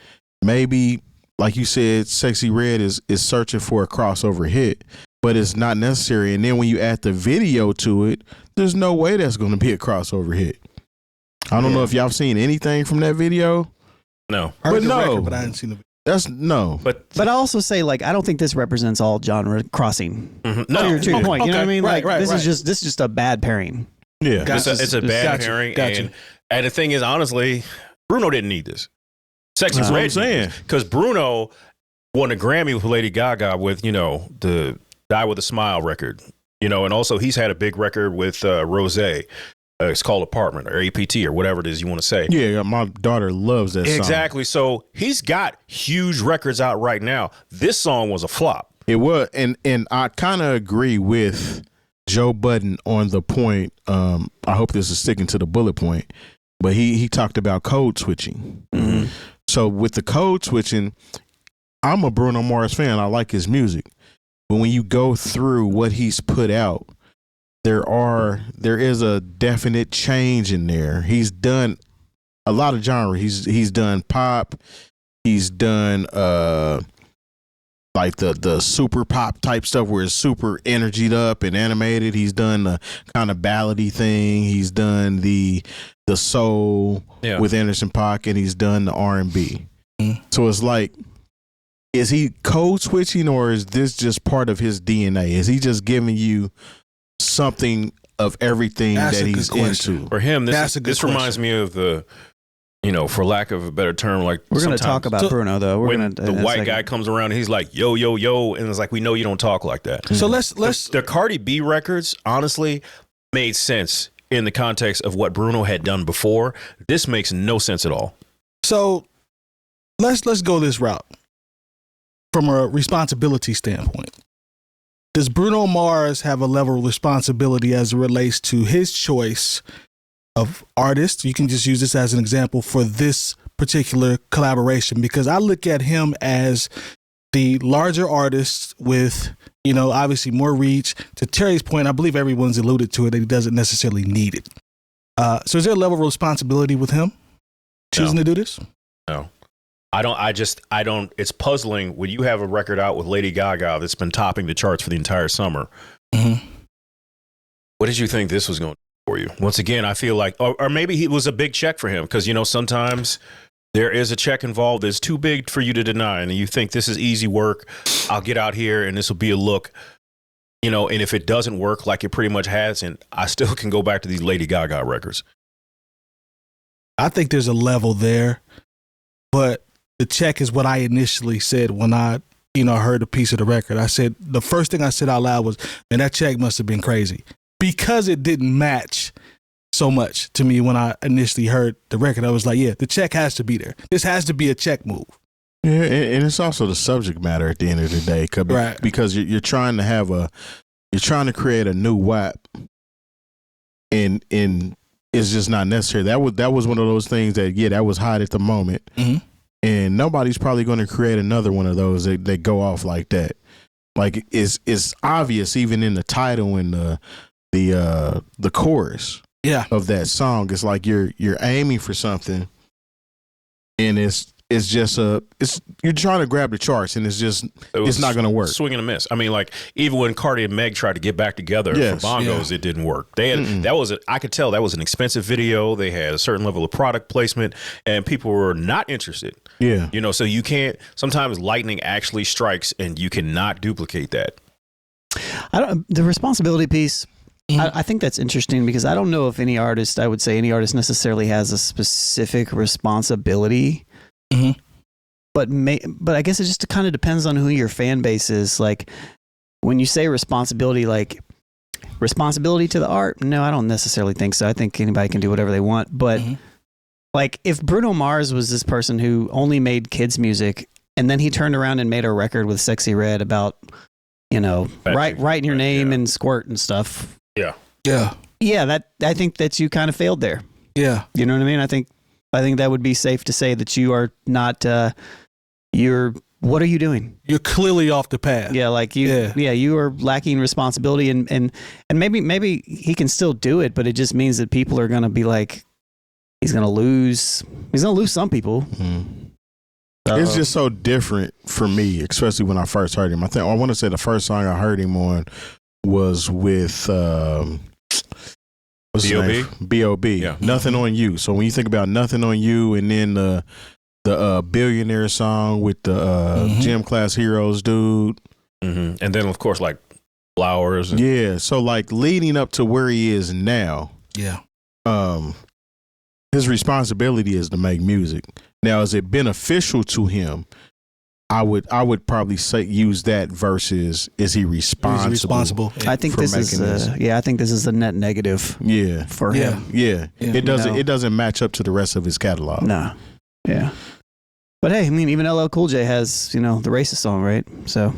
E: maybe, like you said, Sexyy Red is searching for a crossover hit, but it's not necessary. And then when you add the video to it, there's no way that's going to be a crossover hit. I don't know if y'all seen anything from that video.
C: No,
A: but I hadn't seen the video.
E: That's no.
D: But I also say, like, I don't think this represents all genre crossing.
C: Mm-hmm. No,
D: to your point, you know what I mean?
A: Right,
D: Like, this
A: right.
D: is just a bad pairing.
E: Yeah,
C: it's a bad pairing. And the thing is, honestly, Bruno didn't need this. Sexyy Red, saying, because Bruno won a Grammy with Lady Gaga with, you know, the Die With a Smile record, you know, and also he's had a big record with Rose. It's called Apartment or APT or whatever it is you want to say.
E: Yeah, my daughter loves that song.
C: Exactly. So he's got huge records out right now. This song was a flop.
E: It was, and I kind of agree with Joe Budden on the point. I hope this is sticking to the bullet point, but he talked about code switching. Mm-hmm. So with the code switching, I'm a Bruno Mars fan. I like his music, but when you go through what he's put out, there is a definite change in there. He's done a lot of genre. He's done pop. He's done like the super pop type stuff where it's super energied up and animated. He's done the kind of ballady thing. He's done the soul with Anderson .Paak, and he's done the R&B. Mm-hmm. So it's like, is he code switching, or is this just part of his DNA? Is he just giving you something of everything that he's into?
C: For him, this reminds me of the, you know, for lack of a better term, like
D: we're going to talk about Bruno though.
C: When the white guy comes around and he's like, yo, yo, yo, and it's like, we know you don't talk like that.
A: So let's
C: the Cardi B records honestly made sense in the context of what Bruno had done before. This makes no sense at all.
A: So let's go this route from a responsibility standpoint. Does Bruno Mars have a level of responsibility as it relates to his choice of artists? You can just use this as an example for this particular collaboration, because I look at him as the larger artist with, you know, obviously more reach. To Terry's point, I believe everyone's alluded to it, that he doesn't necessarily need it. So is there a level of responsibility with him choosing to do this?
C: No. I don't, it's puzzling when you have a record out with Lady Gaga that's been topping the charts for the entire summer. Mm-hmm. What did you think this was going to do for you? Once again, I feel like, or maybe it was a big check for him because, you know, sometimes there is a check involved that's too big for you to deny. And you think this is easy work. I'll get out here and this will be a look, you know, and if it doesn't work like it pretty much has, and I still can go back to these Lady Gaga records.
A: I think there's a level there, but the check is what I initially said when I, you know, heard a piece of the record. I said, the first thing I said out loud was, man, that check must have been crazy because it didn't match so much to me when I initially heard the record. I was like, yeah, the check has to be there. This has to be a check move.
E: Yeah, and it's also the subject matter at the end of the day,
A: right?
E: Because you're trying to you're trying to create a new WAP, and it's just not necessary. That was one of those things that was hot at the moment, and nobody's probably going to create another one of those that go off like that. Like it's obvious even in the title and the chorus, of that song. It's like you're aiming for something, and it's just you're trying to grab the charts, and it's not going to work.
C: Swing and a miss. I mean, like even when Cardi and Meg tried to get back together for bongos, it didn't work. They had I could tell that was an expensive video. They had a certain level of product placement, and people were not interested.
E: Yeah,
C: you know, so you can't. Sometimes lightning actually strikes, and you cannot duplicate that.
D: The responsibility piece. I think that's interesting because I don't know if any artist necessarily has a specific responsibility. But I guess it just kind of depends on who your fan base is. Like when you say responsibility, like responsibility to the art, no, I don't necessarily think so. I think anybody can do whatever they want. But like if Bruno Mars was this person who only made kids music and then he turned around and made a record with Sexyy Red about, you know, writing your name and squirt and stuff.
A: Yeah.
D: That I think that you kind of failed there.
A: Yeah.
D: You know what I mean? I think that would be safe to say that you are not, what are you doing?
A: You're clearly off the path.
D: Yeah. Like you are lacking responsibility and maybe he can still do it, but it just means that people are going to be like, he's going to lose some people.
E: It's just so different for me, especially when I first heard him. I want to say the first song I heard him on was with, B.O.B.
C: Yeah.
E: Nothing on You. So when you think about Nothing on You, and then the Billionaire song with the Gym Class Heroes dude,
C: and then of course like Flowers.
E: So like leading up to where he is now, his responsibility is to make music. Now, is it beneficial to him? I would probably say use that versus is he responsible?
D: I think this is I think this is a net negative. For him.
E: It doesn't match up to the rest of his catalog.
D: No. Yeah. But hey, I mean, even LL Cool J has, you know, the racist song, right? So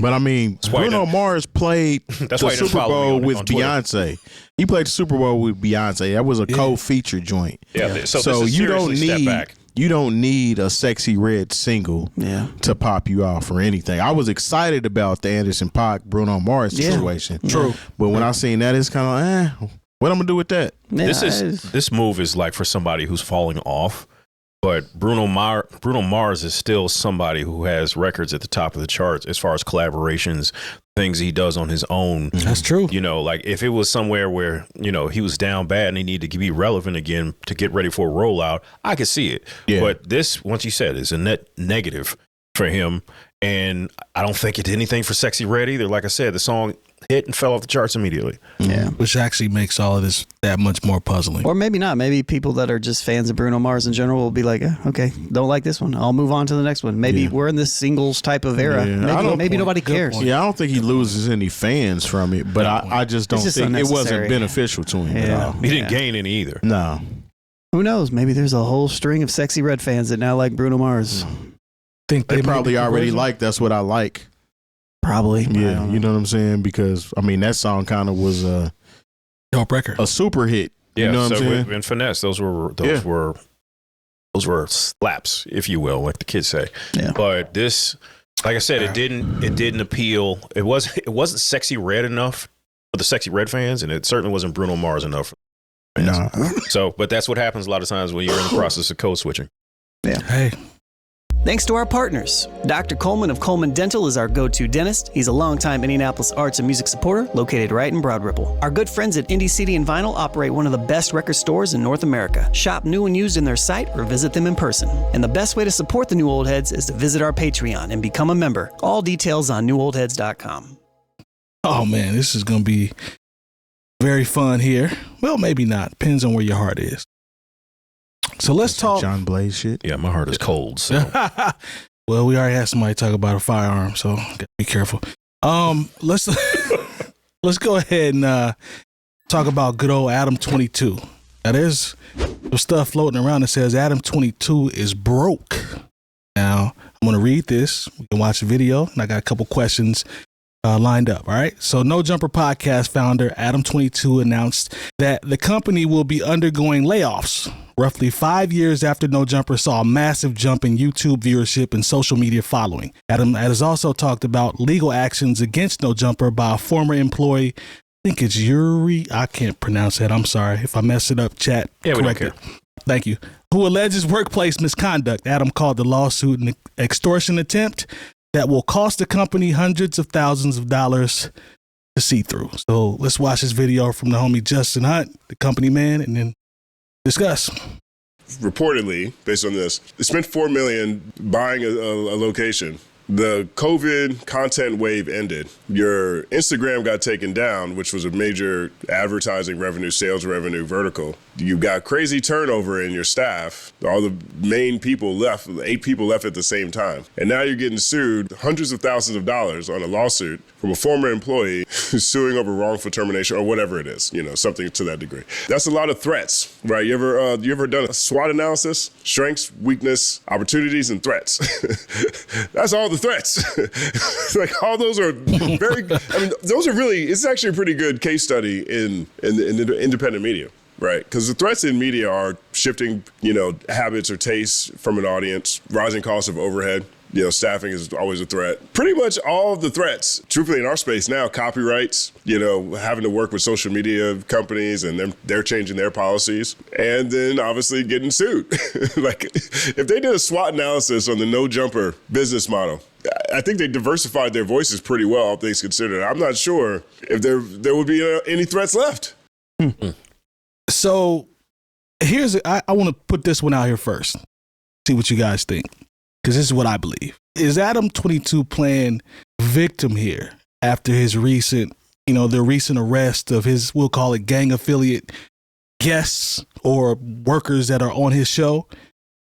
E: but I mean, Bruno Mars played the Super Bowl with Beyonce. He played the Super Bowl with Beyonce. That was a co-feature joint.
C: Yeah. So you don't need.
E: You don't need a Sexyy Red single to pop you off or anything. I was excited about the Anderson .Paak Bruno Mars situation.
A: True.
E: But when I seen that, it's kind of what I'm gonna do with that?
C: This move is like for somebody who's falling off. But Bruno Mars is still somebody who has records at the top of the charts as far as collaborations, things he does on his own.
A: That's true.
C: You know, like if it was somewhere where, you know, he was down bad and he needed to be relevant again to get ready for a rollout, I could see it.
E: Yeah.
C: But this, once you said, is a net negative for him. And I don't think it did anything for Sexyy Red either. Like I said, the song hit and fell off the charts immediately.
D: Yeah.
A: Which actually makes all of this that much more puzzling.
D: Or maybe not. Maybe people that are just fans of Bruno Mars in general will be like, okay, don't like this one. I'll move on to the next one. Maybe we're in this singles type of era. Maybe nobody cares.
E: Yeah, I don't think he loses any fans from it, but I just don't think it wasn't beneficial to him at all.
C: He didn't gain any either.
E: No.
D: Who knows? Maybe there's a whole string of Sexyy Red fans that now like Bruno Mars.
E: Think they probably already like That's What I Like.
D: Probably.
E: Yeah, you know what I'm saying? Because, I mean, that song kind of was a
A: dope record.
E: A super hit.
C: Yeah,
E: you know what I'm saying?
C: And Finesse, those were slaps, if you will, like the kids say.
D: Yeah.
C: But this, like I said, it didn't appeal. It wasn't Sexyy Red enough for the Sexyy Red fans, and it certainly wasn't Bruno Mars enough for the fans. So, but that's what happens a lot of times when you're in the process of code switching.
D: Yeah.
A: Hey.
D: Thanks to our partners. Dr. Coleman of Coleman Dental is our go-to dentist. He's a longtime Indianapolis arts and music supporter located right in Broad Ripple. Our good friends at Indie CD and Vinyl operate one of the best record stores in North America. Shop new and used in their site or visit them in person. And the best way to support the New Old Heads is to visit our Patreon and become a member. All details on newoldheads.com.
A: Oh man, this is going to be very fun here. Well, maybe not. Depends on where your heart is. So let's talk
E: John Blaze shit.
C: Yeah, my heart is cold. So.
A: Well, we already had somebody talk about a firearm, so gotta be careful. Let's go ahead and talk about good old Adam 22. Now, there's some stuff floating around that says Adam 22 is broke. Now, I'm gonna read this. We can watch the video, and I got a couple questions lined up. All right. So No Jumper podcast founder Adam 22 announced that the company will be undergoing layoffs roughly 5 years after No Jumper saw a massive jump in YouTube viewership and social media following. Adam has also talked about legal actions against No Jumper by a former employee. I think it's Yuri. I can't pronounce that. I'm sorry if I mess it up. Chat.
C: Yeah, we
A: correct
C: don't
A: it.
C: care.
A: Thank you. Who alleges workplace misconduct. Adam called the lawsuit an extortion attempt that will cost the company hundreds of thousands of dollars to see through. So let's watch this video from the homie Justin Hunt, the company man, and then discuss.
Q: Reportedly, based on this, they spent $4 million buying a location. The COVID content wave ended. Your Instagram got taken down, which was a major advertising revenue, sales revenue vertical. You got crazy turnover in your staff. All the main people left, 8 people left at the same time. And now you're getting sued hundreds of thousands of dollars on a lawsuit from a former employee who's suing over wrongful termination or whatever it is, something to that degree. That's a lot of threats, right? You ever done a SWOT analysis? Strengths, weakness, opportunities, and threats. That's all the threats. Like all those are those are really, it's actually a pretty good case study in the independent media. Right, because the threats in media are shifting, habits or tastes from an audience, rising costs of overhead. Staffing is always a threat. Pretty much all of the threats, truthfully, in our space now, copyrights, having to work with social media companies and they're changing their policies, and then obviously getting sued. Like, if they did a SWOT analysis on the No Jumper business model, I think they diversified their voices pretty well, all things considered. I'm not sure if there would be any threats left.
A: So I want to put this one out here first. See what you guys think. Because this is what I believe. Is Adam 22 playing victim here after his recent arrest of his, we'll call it gang affiliate guests or workers that are on his show?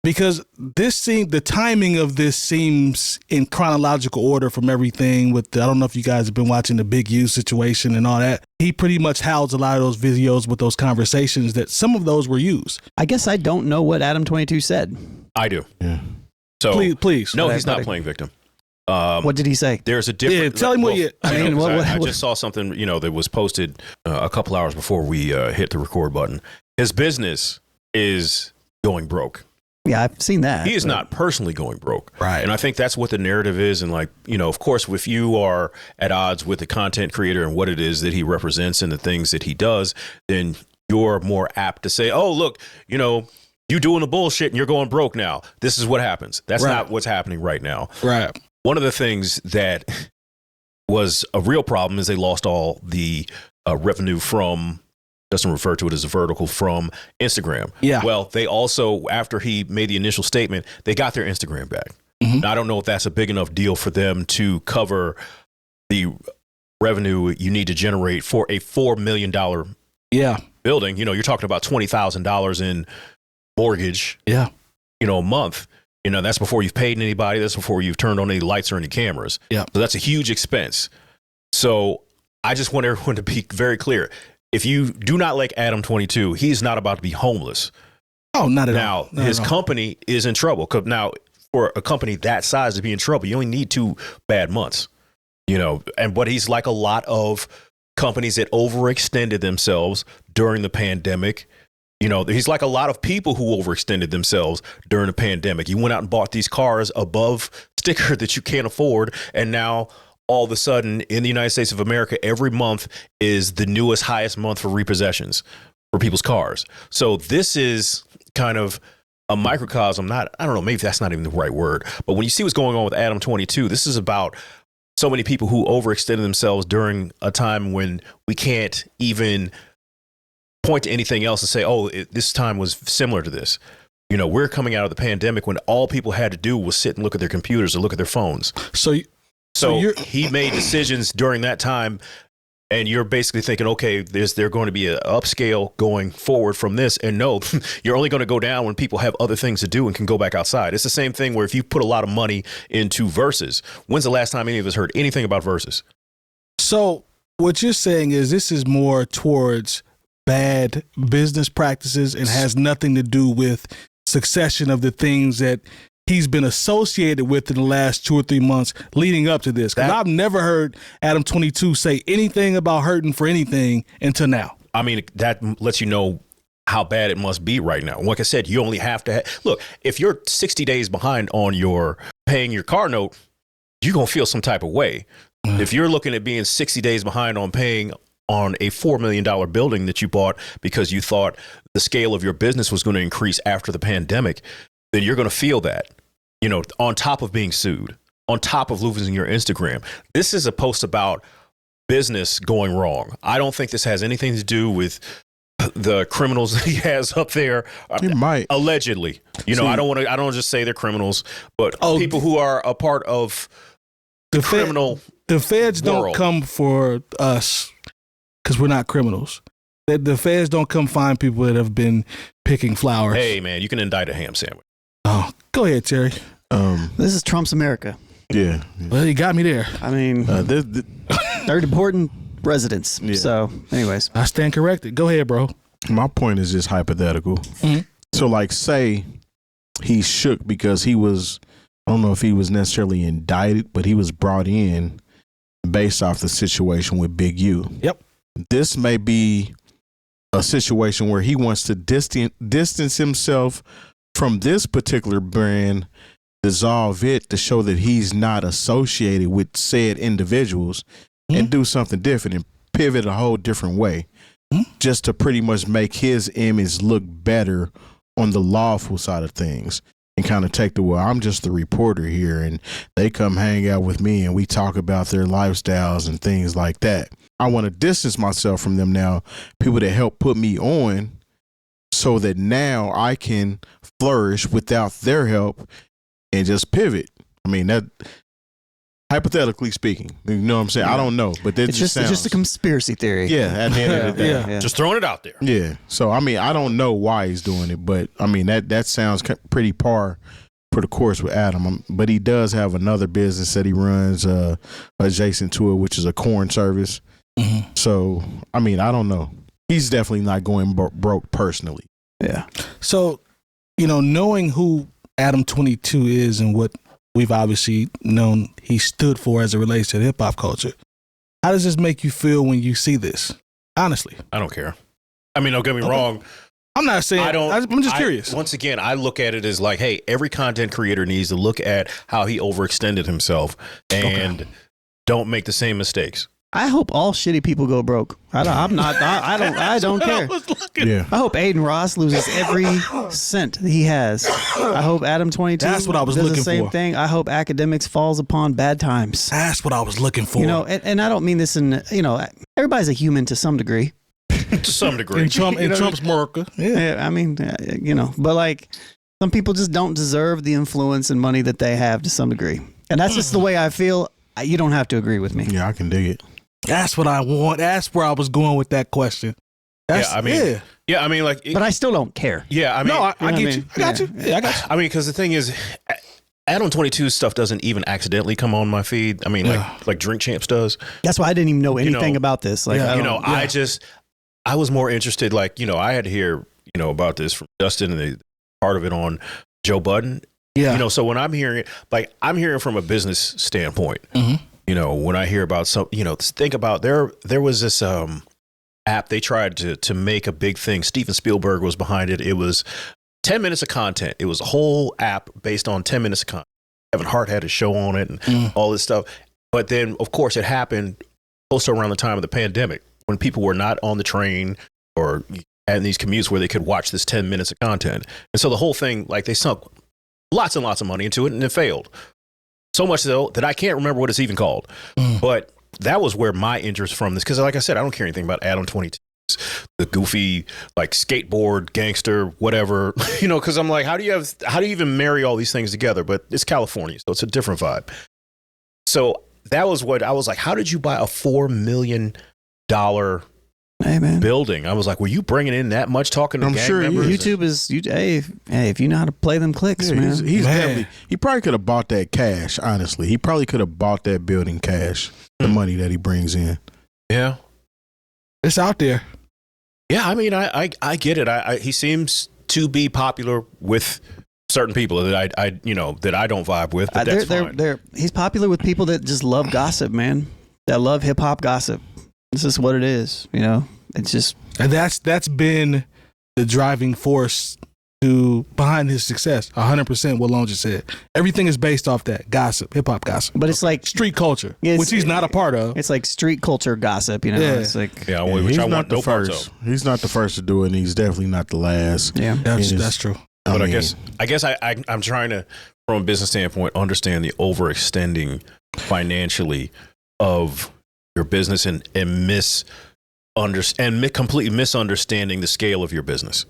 A: Because the timing of this seems in chronological order from everything with I don't know if you guys have been watching the Big U situation and all that. He pretty much housed a lot of those videos with those conversations that some of those were used.
D: I guess I don't know what Adam 22 said.
C: I do.
E: Yeah.
C: So
A: please.
C: No, he's not playing victim.
D: What did he say?
C: There's a different.
A: Yeah, tell him what you.
C: I just saw something that was posted a couple hours before we hit the record button. His business is going broke.
D: Yeah, I've seen that.
C: He is not personally going broke.
A: Right.
C: And I think that's what the narrative is. And of course, if you are at odds with the content creator and what it is that he represents and the things that he does, then you're more apt to say, oh, look, you doing the bullshit and you're going broke now. This is what happens. That's not what's happening right now.
A: Right.
C: One of the things that was a real problem is they lost all the revenue from, Justin referred to it as a vertical, from Instagram.
A: Yeah.
C: Well, they also, after he made the initial statement, they got their Instagram back. Mm-hmm. Now, I don't know if that's a big enough deal for them to cover the revenue you need to generate for a $4 million building. You're talking about $20,000 in mortgage, a month. That's before you've paid anybody. That's before you've turned on any lights or any cameras.
A: Yeah.
C: So that's a huge expense. So I just want everyone to be very clear. If you do not like Adam 22, he's not about to be homeless.
A: Oh, not at all.
C: Now, his company is in trouble. Now, for a company that size to be in trouble, you only need 2 bad months. But he's like a lot of companies that overextended themselves during the pandemic. He's like a lot of people who overextended themselves during the pandemic. You went out and bought these cars above sticker that you can't afford, and now all of a sudden in the United States of America, every month is the newest, highest month for repossessions for people's cars. So this is kind of a microcosm. I don't know, maybe that's not even the right word, but when you see what's going on with Adam 22, this is about so many people who overextended themselves during a time when we can't even point to anything else and say, oh, this time was similar to this. You know, we're coming out of the pandemic when all people had to do was sit and look at their computers or look at their phones. So he made decisions during that time, and you're basically thinking, okay, there's going to be an upscale going forward from this. And no, you're only going to go down when people have other things to do and can go back outside. It's the same thing where if you put a lot of money into Versus, when's the last time any of us heard anything about Versus?
A: So what you're saying is this is more towards bad business practices and has nothing to do with succession of the things that he's been associated with in the last 2 or 3 months leading up to this. Because I've never heard Adam 22 say anything about hurting for anything until now.
C: I mean, that lets you know how bad it must be right now. Like I said, you only have to look, if you're 60 days behind on your paying your car note, you're going to feel some type of way. If you're looking at being 60 days behind on paying on a $4 million building that you bought because you thought the scale of your business was going to increase after the pandemic, then you're going to feel that, you know, on top of being sued, on top of losing your Instagram. This is a post about business going wrong. I don't think this has anything to do with the criminals that he has up there.
E: It might.
C: Allegedly. You know, I don't just say they're criminals, but people who are a part of the criminal
A: The feds
C: world.
A: don't come for us because we're not criminals. The feds don't come find people that have been picking flowers.
C: Hey, man, you can indict a ham sandwich.
A: Oh, go ahead, Terry.
D: This is Trump's America.
E: Yeah.
A: Well, you got me there.
D: I mean, they're deporting residents.
E: Yeah.
D: So, anyways.
A: I stand corrected. Go ahead, bro.
E: My point is just hypothetical.
A: Mm-hmm.
E: So, like, say he shook because he was, I don't know if he was necessarily indicted, but he was brought in based off the situation with Big U.
A: Yep.
E: This may be a situation where he wants to distance himself from this particular brand, dissolve it to show that he's not associated with said individuals, and do something different and pivot a whole different way, just to pretty much make his image look better on the lawful side of things. And kind of take I'm just the reporter here, and they come hang out with me and we talk about their lifestyles and things like that. I want to distance myself from them now, people that help put me on, so that now I can flourish without their help and just pivot. I mean, that, hypothetically speaking, you know what I'm saying? I don't know, but
D: It's just a conspiracy theory.
E: Yeah, at the end of the day.
D: Yeah.
C: Just throwing it out there.
E: Yeah. So, I mean, I don't know why he's doing it, but I mean, that sounds pretty par for the course with Adam. But he does have another business that he runs adjacent to it, which is a corn service.
A: Mm-hmm.
E: So, I mean, I don't know. He's definitely not going broke personally.
D: Yeah.
A: So, you know, knowing who Adam 22 is and what we've obviously known he stood for as it relates to hip hop culture, how does this make you feel when you see this? Honestly,
C: I don't care. I mean, don't get me wrong.
A: I'm not saying. I'm just curious.
C: Once again, I look at it as like, hey, every content creator needs to look at how he overextended himself and don't make the same mistakes.
D: I hope all shitty people go broke. I don't care.
E: Yeah.
D: I hope Aiden Ross loses every cent he has. I hope Adam 22
A: That's what I was
D: does
A: looking
D: the same
A: for.
D: thing. I hope academics falls upon bad times.
A: That's what I was looking for.
D: You know, and I don't mean this in, you know, everybody's a human to some degree.
C: To some degree.
A: in Trump's America.
D: Yeah, I mean, you know, but like some people just don't deserve the influence and money that they have to some degree. And that's just the way I feel. You don't have to agree with me.
E: Yeah, I can dig it.
A: That's what I want. That's where I was going with that question.
C: I mean, like,
D: but I still don't care.
C: Yeah, I mean,
A: no, I get you. I got you. Yeah, I got you.
C: I mean, because the thing is, Adam 22's stuff doesn't even accidentally come on my feed. I mean, like Drink Champs does.
D: That's why I didn't even know anything about this. Like,
C: I was more interested. Like, you know, I had to hear, you know, about this from Justin and the part of it on Joe Budden.
A: Yeah.
C: You know, so when I'm hearing it, like, I'm hearing from a business standpoint.
A: Mm-hmm.
C: You know, when I hear about some, you know, think about there was this app they tried to make a big thing. Steven Spielberg was behind it. It was 10 minutes of content. It was a whole app based on 10 minutes of content. Kevin Hart had a show on it and all this stuff. But then, of course, it happened close to around the time of the pandemic when people were not on the train or and these commutes where they could watch this 10 minutes of content. And so the whole thing, like they sunk lots and lots of money into it and it failed. So much so that I can't remember what it's even called. But that was where my interest from this, because like I said, I don't care anything about Adam 22, the goofy like skateboard gangster, whatever, you know, because I'm like, how do you even marry all these things together? But it's California, so it's a different vibe. So that was what I was like, how did you buy a $4 million building? I was like, were you bringing in that much talking to gang members?
D: YouTube is, hey, if you know how to play them clicks, man.
E: He's definitely, he probably could have bought that cash, honestly. He probably could have bought that building cash, the money that he brings in.
C: Yeah.
A: It's out there.
C: Yeah, I mean, I get it. He seems to be popular with certain people that I don't vibe with, but that's fine.
D: He's popular with people that just love gossip, man. That love hip hop gossip. This is what it is, you know. It's just,
A: and that's been the driving force behind his success. 100% what Lone just said. Everything is based off that gossip, hip hop gossip.
D: But it's like
A: street culture, which he's not a part of.
D: It's like street culture gossip, you know.
A: Yeah.
D: It's like
C: which
E: he's
C: I
E: not
C: want
E: the
C: no parts
E: first.
C: of.
E: He's not the first to do it, and he's definitely not the last.
D: Yeah,
A: that's true.
C: But I guess I'm trying to, from a business standpoint, understand the overextending financially of your business and completely misunderstanding the scale of your business.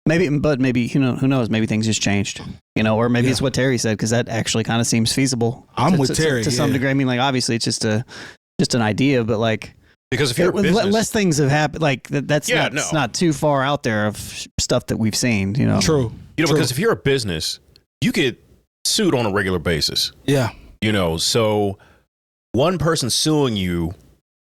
D: Maybe who knows? Maybe things just changed, you know, or maybe it's what Terry said, because that actually kind of seems feasible.
A: I'm with Terry
D: to some degree. I mean, like obviously it's just an idea, but like
C: because if you're a business,
D: less things have happened. Like that's not too far out there of stuff that we've seen. You know,
A: true.
C: You know, because if you're a business, you get sued on a regular basis.
A: Yeah,
C: you know, so one person suing you,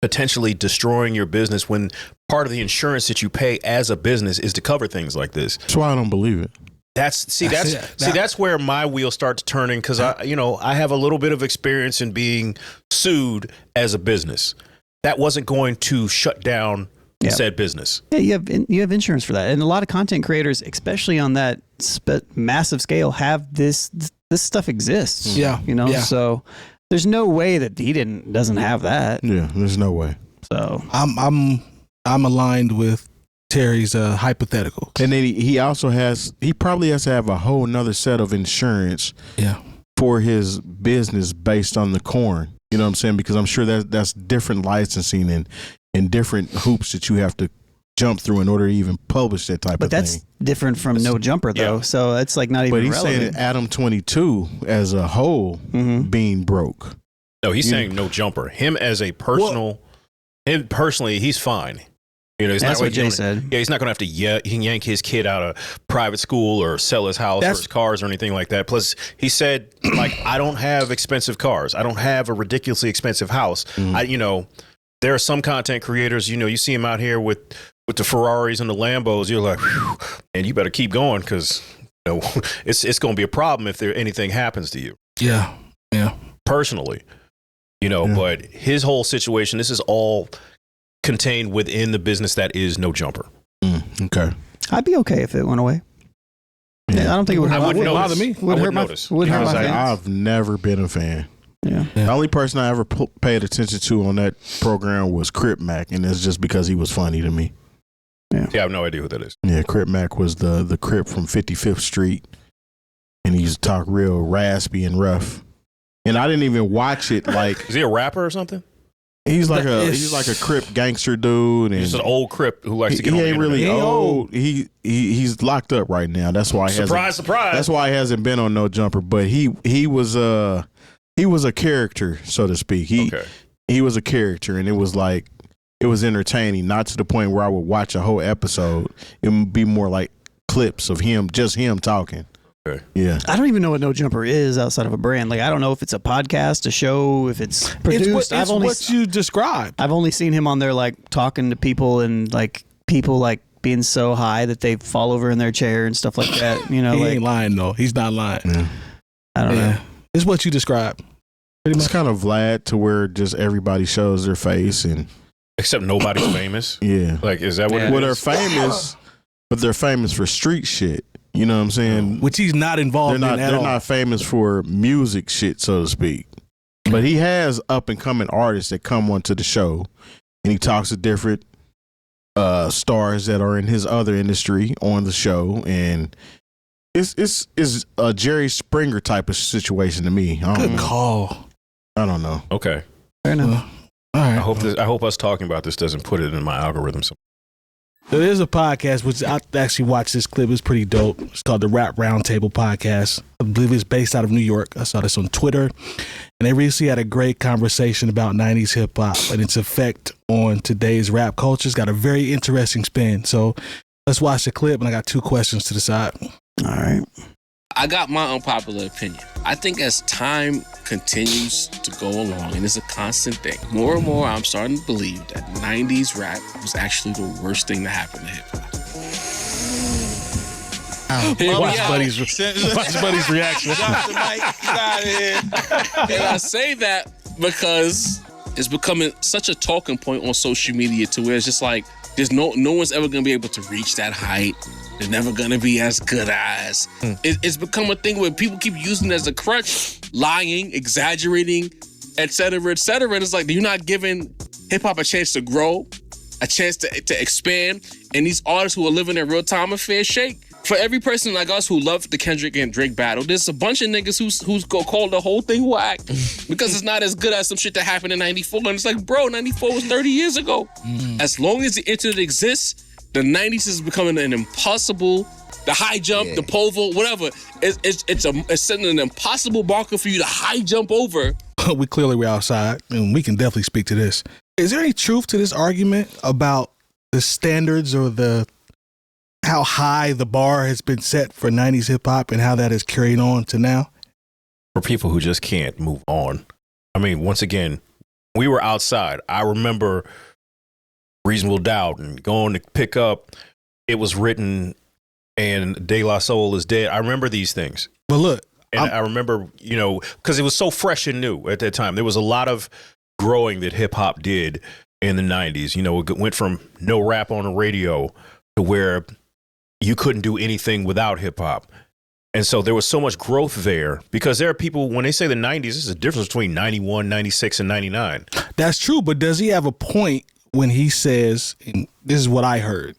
C: potentially destroying your business when part of the insurance that you pay as a business is to cover things like this.
E: That's why I don't believe it.
C: That's where my wheels start turning, because I have a little bit of experience in being sued as a business. That wasn't going to shut down said business.
D: Yeah, you have insurance for that, and a lot of content creators, especially on that massive scale, have this stuff exists.
A: Yeah,
D: you know, so there's no way that he doesn't have that.
E: Yeah, there's no way.
D: So
A: I'm aligned with Terry's hypothetical.
E: And then he probably has to have a whole nother set of insurance for his business based on the corn. You know what I'm saying? Because I'm sure that's different licensing and different hoops that you have to jump through in order to even publish that type of thing.
D: But that's different from No Jumper, though. Yeah. So it's like not even relevant.
E: But he's saying Adam 22 as a whole being broke.
C: No, he's saying No Jumper. Him as a him personally, he's fine. You know,
D: that's what Jay said.
C: Yeah, he's not going to have to yank his kid out of private school or sell his house or his cars or anything like that. Plus, he said, like, I don't have expensive cars. I don't have a ridiculously expensive house. There are some content creators, you see them out here with the Ferraris and the Lambos. You're like, whew, and you better keep going, because it's going to be a problem if anything happens to you.
A: Yeah, yeah.
C: Personally, but his whole situation, this is all contained within the business that is No Jumper.
E: Okay.
D: I'd be okay if it went away. Yeah, I don't think it would
C: bother me.
D: Would hurt my fans.
E: I've never been a fan.
D: Yeah.
E: The only person I ever paid attention to on that program was Crip Mac, and it's just because he was funny to me.
C: Yeah, I have no idea who that is.
E: Yeah, Crip Mac was the Crip from 55th Street, and he used to talk real raspy and rough. And I didn't even watch it. Like,
C: is he a rapper or something?
E: He's like a Crip gangster dude, and
C: he's an old Crip who likes to get on the
E: ain't
C: internet.
E: really old. He's locked up right now. That's why
C: surprise.
E: That's why he hasn't been on No Jumper. But he was a character, so to speak. He was a character, and it was entertaining, not to the point where I would watch a whole episode. It would be more like clips of him talking.
C: Okay.
E: Yeah.
D: I don't even know what No Jumper is outside of a brand. Like, I don't know if it's a podcast, a show, if it's produced.
A: It's what you described.
D: I've only seen him on there, like, talking to people, and like people like being so high that they fall over in their chair and stuff like that. He
A: ain't lying though. He's not lying.
E: Yeah.
D: I don't know.
A: It's what you described.
E: It's kind of Vlad, to where just everybody shows their face, and
C: except nobody's famous.
E: Yeah.
C: Like, is that what it is?
E: Well, they're famous, but they're famous for street shit. You know what I'm saying?
A: Which he's not involved in at all.
E: They're not famous for music shit, so to speak. But he has up and coming artists that come onto the show, and he talks to different stars that are in his other industry on the show, and it's a Jerry Springer type of situation to me.
A: Good call.
E: I don't know.
C: Okay.
D: Fair enough.
A: All right.
C: I hope us talking about this doesn't put it in my algorithm.
A: There is a podcast, which I actually watched this clip. It's pretty dope. It's called the Rap Roundtable Podcast. I believe it's based out of New York. I saw this on Twitter. And they recently had a great conversation about 90s hip hop and its effect on today's rap culture. It's got a very interesting spin. So let's watch the clip, and I got 2 questions to decide.
D: All right.
R: I got my unpopular opinion. I think as time continues to go along, and it's a constant thing, more and more I'm starting to believe that 90s rap was actually the worst thing to happen to hip hop.
A: Watch Buddy's reaction.
R: And I say that because it's becoming such a talking point on social media to where it's just like, there's no one's ever gonna be able to reach that height. They're never gonna be as good as. It's become a thing where people keep using it as a crutch, lying, exaggerating, etc., etc. And it's like, you're not giving hip hop a chance to grow, a chance to expand. And these artists who are living in real time a fair shake. For every person like us who love the Kendrick and Drake battle, there's a bunch of niggas who's go call the whole thing whack because it's not as good as some shit that happened in 94. And it's like, bro, 94 was 30 years ago. As long as the internet exists, the 90s is becoming an impossible, the high jump, the pole vault, whatever. It's setting an impossible marker for you to high jump over.
A: We clearly were outside, and we can definitely speak to this. Is there any truth to this argument about the standards or how high the bar has been set for 90s hip hop and how that has carried on to now?
C: For people who just can't move on. I mean, once again, we were outside. I remember Reasonable Doubt and going to pick up It Was Written and De La Soul Is Dead. I remember these things.
A: But look,
C: and I remember, because it was so fresh and new at that time. There was a lot of growing that hip hop did in the 90s. It went from no rap on the radio to where you couldn't do anything without hip hop. And so there was so much growth there, because there are people, when they say the 90s, this is a difference between 91, 96, and 99.
A: That's true. But does he have a point when he says, and this is what I heard,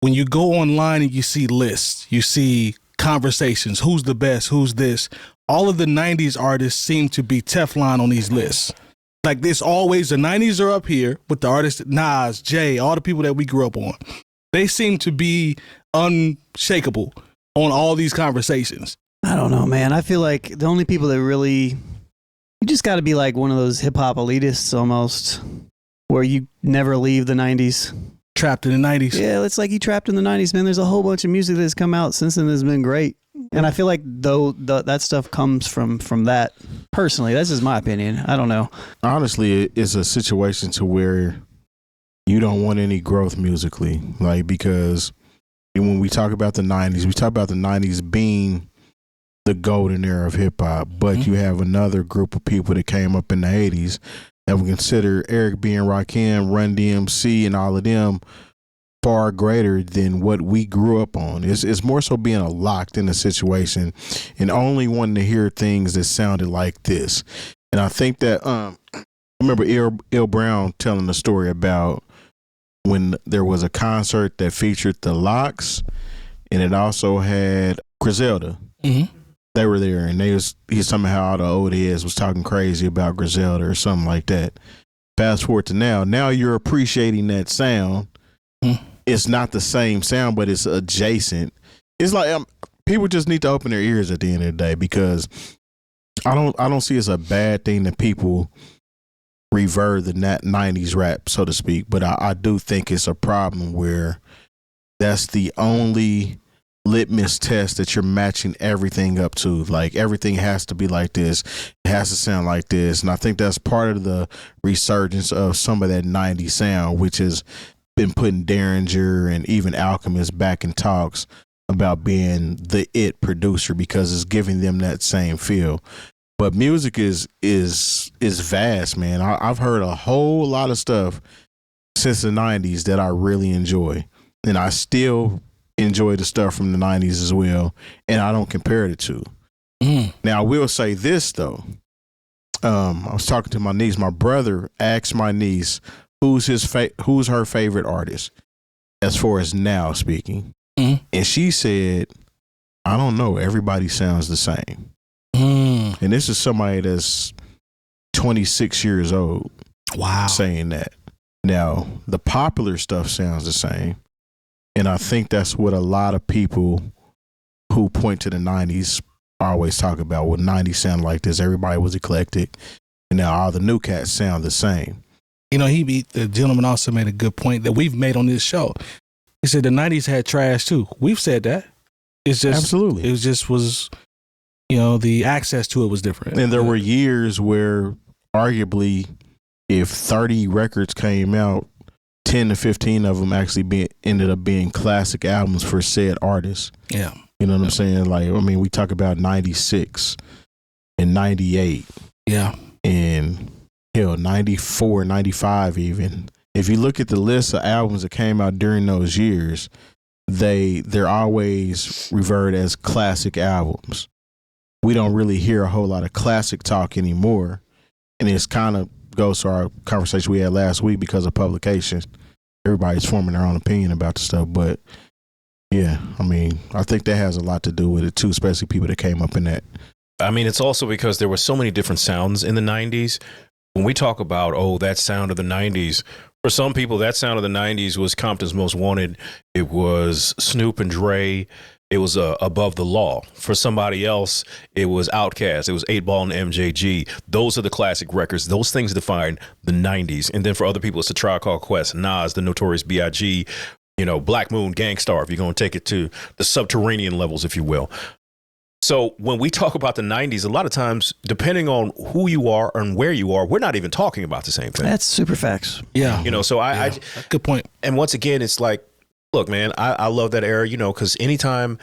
A: when you go online and you see lists, you see conversations, who's the best, who's this, all of the 90s artists seem to be Teflon on these lists. Like, there's always, the 90s are up here with the artists, Nas, Jay, all the people that we grew up on. They seem to be unshakable on all these conversations.
D: I don't know, man. I feel like the only people that really, you just got to be like one of those hip hop elitists almost, where you never leave the 90s.
A: Trapped in the 90s.
D: Yeah, it's like you trapped in the 90s, man. There's a whole bunch of music that's come out since then that's been great. And I feel like that stuff comes from that. Personally, that's just my opinion. I don't know.
E: Honestly, it's a situation to where you don't want any growth musically, because when we talk about the 90s, we talk about the 90s being the golden era of hip hop, but you have another group of people that came up in the 80s that would consider Eric B. and Rakim, Run DMC, and all of them far greater than what we grew up on. It's more so being locked in a situation and only wanting to hear things that sounded like this. And I think that I remember Il Brown telling a story about when there was a concert that featured the Lox, and it also had Griselda.
A: Mm-hmm.
E: They were there, and he somehow all the old heads was talking crazy about Griselda or something like that. Fast forward to now. Now you're appreciating that sound. Mm-hmm. It's not the same sound, but it's adjacent. It's like people just need to open their ears at the end of the day, because I don't see it's a bad thing that people revert the 90s rap, so to speak, but I do think it's a problem where that's the only litmus test that you're matching everything up to. Like, everything has to be like this, it has to sound like this, and I think that's part of the resurgence of some of that 90s sound, which has been putting Derringer and even Alchemist back in talks about being the it producer, because it's giving them that same feel. But music is vast, man. I've heard a whole lot of stuff since the 90s that I really enjoy. And I still enjoy the stuff from the 90s as well. And I don't compare the two. Now, I will say this, though. I was talking to my niece. My brother asked my niece, who's her favorite artist? as far as now speaking. And she said, I don't know, everybody sounds the same. And this is somebody that's 26 years old.
A: Wow.
E: Saying that. Now, the popular stuff sounds the same. And I think that's what a lot of people who point to the 90s always talk about. Well, 90s sound like this. Everybody was eclectic. And now all the new cats sound the same.
A: You know, the gentleman also made a good point that we've made on this show. He said the 90s had trash too. We've said that. It's just
E: absolutely.
A: It just was, you know, the access to it was different.
E: And there were years where arguably if 30 records came out, 10 to 15 of them actually ended up being classic albums for said artists.
A: Yeah.
E: You know what I'm saying? Like, I mean, we talk about 96 and 98.
A: Yeah.
E: And hell, 94, 95 even. If you look at the list of albums that came out during those years, they're always revered as classic albums. We don't really hear a whole lot of classic talk anymore. And it's kind of goes to our conversation we had last week because of publication. Everybody's forming their own opinion about the stuff. But yeah, I mean, I think that has a lot to do with it too, especially people that came up in that.
C: I mean, it's also because there were so many different sounds in the 90s. When we talk about, that sound of the 90s, for some people, that sound of the 90s was Compton's Most Wanted. It was Snoop and Dre. It was Above the Law. For somebody else, it was Outkast. It was 8 Ball and MJG. Those are the classic records. Those things define the 90s. And then for other people, it's the Tribe Called Quest, Nas, the Notorious B.I.G., you know, Black Moon, Gangstar, if you're going to take it to the subterranean levels, if you will. So when we talk about the 90s, a lot of times, depending on who you are and where you are, we're not even talking about the same thing.
D: That's super facts.
A: Yeah.
C: You know, so I
A: good point.
C: And once again, it's like, look, man, I love that era, you know, because anytime,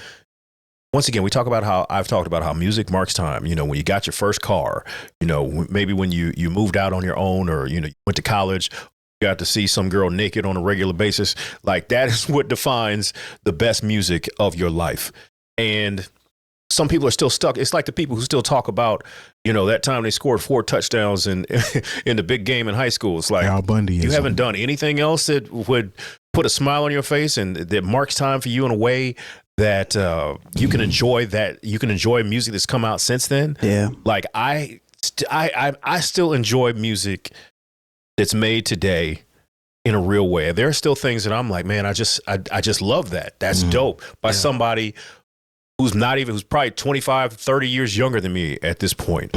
C: once again, we talk about how I've talked about how music marks time, you know, when you got your first car, you know, maybe when you moved out on your own or, you know, you went to college, you got to see some girl naked on a regular basis. Like that is what defines the best music of your life. And some people are still stuck. It's like the people who still talk about, you know, that time they scored 4 touchdowns in the big game in high school. It's like,
E: Al Bundy,
C: you haven't done anything else that would put a smile on your face and that marks time for you in a way that you can enjoy music that's come out since then.
D: Yeah.
C: Like I still enjoy music that's made today in a real way. There are still things that I'm like, man, I just love that. That's dope by somebody who's probably 25, 30 years younger than me at this point,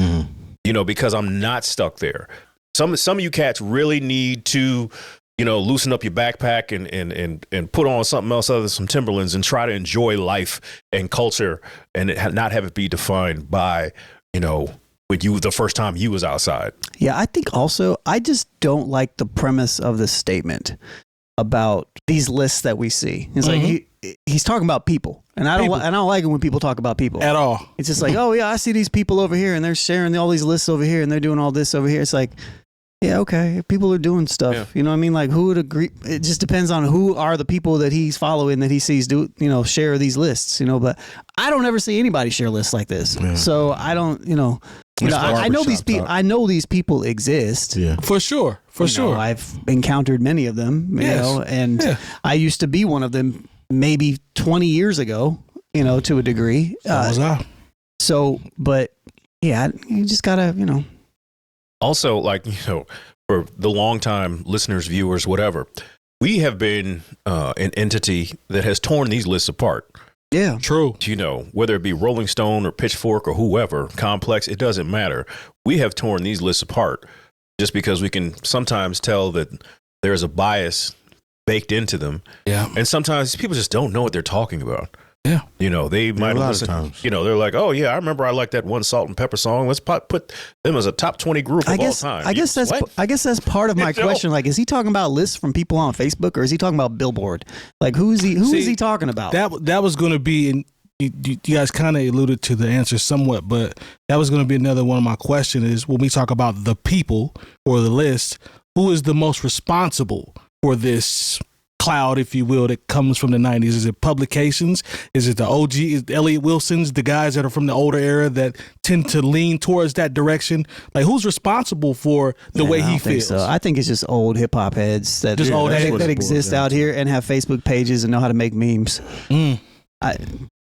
C: you know, because I'm not stuck there. Some of you cats really need to, you know, loosen up your backpack and put on something else other than some Timberlands and try to enjoy life and culture and not have it be defined by, you know, with you the first time you was outside.
D: Yeah, I think also I just don't like the premise of the statement about these lists that we see. It's like he's talking about people. And I don't like it when people talk about people
A: at all.
D: It's just like, oh yeah, I see these people over here and they're sharing all these lists over here and they're doing all this over here. It's like, yeah, okay, people are doing stuff. Yeah. You know what I mean? Like who would agree? It just depends on who are the people that he's following that he sees do, you know, share these lists, you know, but I don't ever see anybody share lists like this. Yeah. So I don't, you know, I know these people. I know these people exist.
E: Yeah,
A: for sure, sure.
D: I've encountered many of them. You know, and I used to be one of them maybe 20 years ago. You know, to a degree. So, but yeah, you just gotta, you know.
C: Also, like, you know, for the longtime listeners, viewers, whatever, we have been an entity that has torn these lists apart.
D: Yeah,
A: true.
C: You know, whether it be Rolling Stone or Pitchfork or whoever, Complex, it doesn't matter. We have torn these lists apart just because we can sometimes tell that there's a bias baked into them. Yeah. And sometimes people just don't know what they're talking about.
A: Yeah.
C: You know, they might have listened, you know, they're like, oh yeah, I remember I like that one Salt and Pepper song. Let's put them as a top 20 group of all time.
D: I guess that's part of my question. Like, is he talking about lists from people on Facebook or is he talking about Billboard? Like, who is he talking about?
A: That was going to be, and you guys kind of alluded to the answer somewhat, but that was going to be another one of my questions is when we talk about the people or the list, who is the most responsible for this cloud, if you will, that comes from the 90s? Is it publications? Is it the OG, is it Elliott Wilson's, the guys that are from the older era that tend to lean towards that direction? Like, who's responsible for the way he feels?
D: So I think it's just old hip hop heads that
A: Just old heads.
D: that exist out here and have Facebook pages and know how to make memes.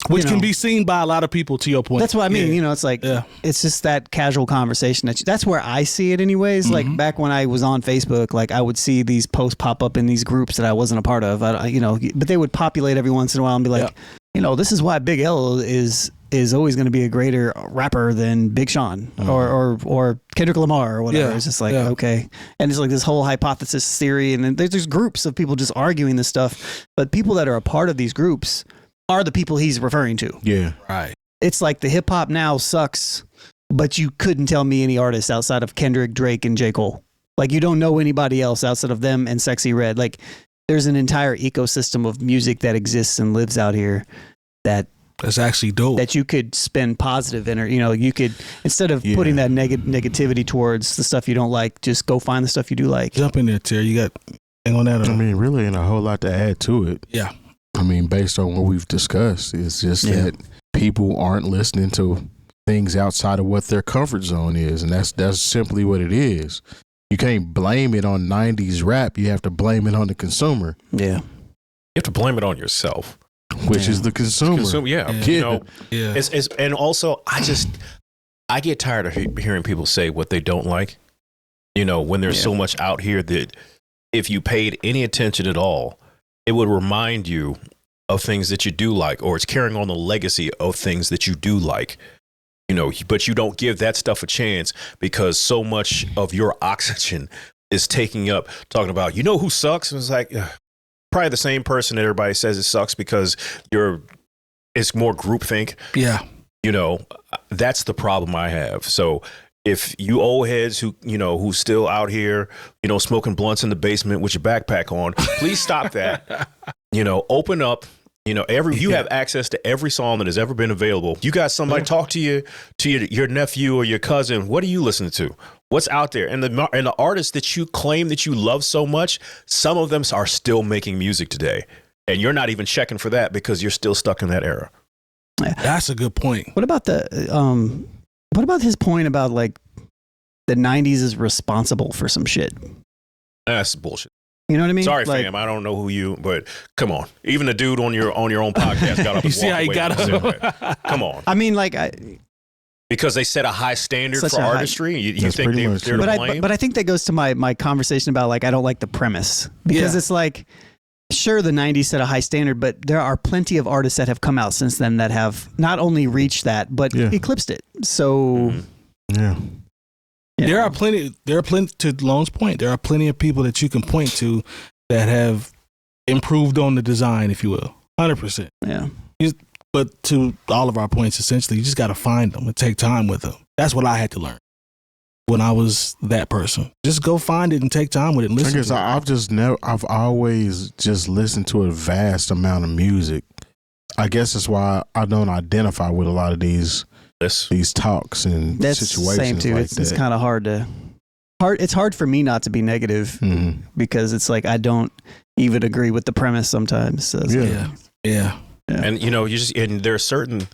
A: Which can be seen by a lot of people, to your point.
D: That's what I mean. You know, it's like, it's just that casual conversation. That's where I see it anyways. Like back when I was on Facebook, like I would see these posts pop up in these groups that I wasn't a part of, but they would populate every once in a while and be like, this is why Big L is always going to be a greater rapper than Big Sean or Kendrick Lamar or whatever.
A: Yeah.
D: It's just like, okay. And it's like this whole hypothesis theory. And then there's groups of people just arguing this stuff. But people that are a part of these groups are the people he's referring to.
E: Yeah.
A: Right.
D: It's like the hip hop now sucks, but you couldn't tell me any artist outside of Kendrick, Drake, and J. Cole. Like, you don't know anybody else outside of them and Sexyy Red. Like, there's an entire ecosystem of music that exists and lives out here
A: that's actually dope.
D: That you could spend positive in, or you could, instead of putting that negativity towards the stuff you don't like, just go find the stuff you do like.
A: Jump in there, Terry. You got anything on that?
E: I mean, really ain't a whole lot to add to it.
A: Yeah.
E: I mean, based on what we've discussed, it's just that people aren't listening to things outside of what their comfort zone is, and that's simply what it is. You can't blame it on 90s rap. You have to blame it on the consumer.
D: Yeah.
C: You have to blame it on yourself.
E: Which is the consumer.
C: It's and also, I get tired of hearing people say what they don't like. When there's so much out here that if you paid any attention at all, it would remind you of things that you do like, or it's carrying on the legacy of things that you do like, but you don't give that stuff a chance because so much of your oxygen is taking up talking about, who sucks? And it's like, probably the same person that everybody says it sucks because it's more groupthink.
A: Yeah.
C: That's the problem I have. So if you old heads who's still out here, smoking blunts in the basement with your backpack on, please stop that. Open up. You have access to every song that has ever been available. You got somebody talk to your nephew or your cousin. What are you listening to? What's out there? And the artists that you claim that you love so much, some of them are still making music today, and you're not even checking for that because you're still stuck in that era.
A: That's a good point.
D: What about what about his point about like the 90s is responsible for some shit?
C: That's bullshit.
D: You know what I mean?
C: Sorry, fam. I don't know who you, but come on. Even the dude on your own podcast got up.
A: You see how he got up?
C: Come on.
D: I mean, like,
C: because they set a high standard for artistry. You think they're to blame?
D: But I think that goes to my conversation about like I don't like the premise because it's like, sure, the 90s set a high standard, but there are plenty of artists that have come out since then that have not only reached that but eclipsed it. So
A: There are plenty, to Lone's point, there are plenty of people that you can point to that have improved on the design, if you will. 100%.
D: Yeah.
A: But to all of our points, essentially, you just got to find them and take time with them. That's what I had to learn when I was that person. Just go find it and take time with it and listen to it.
E: I've always just listened to a vast amount of music. I guess that's why I don't identify with a lot of these talks and situations
D: same too.
E: like
D: It's kind of it's hard for me not to be negative because it's like I don't even agree with the premise sometimes. So
A: yeah.
C: And and there are certain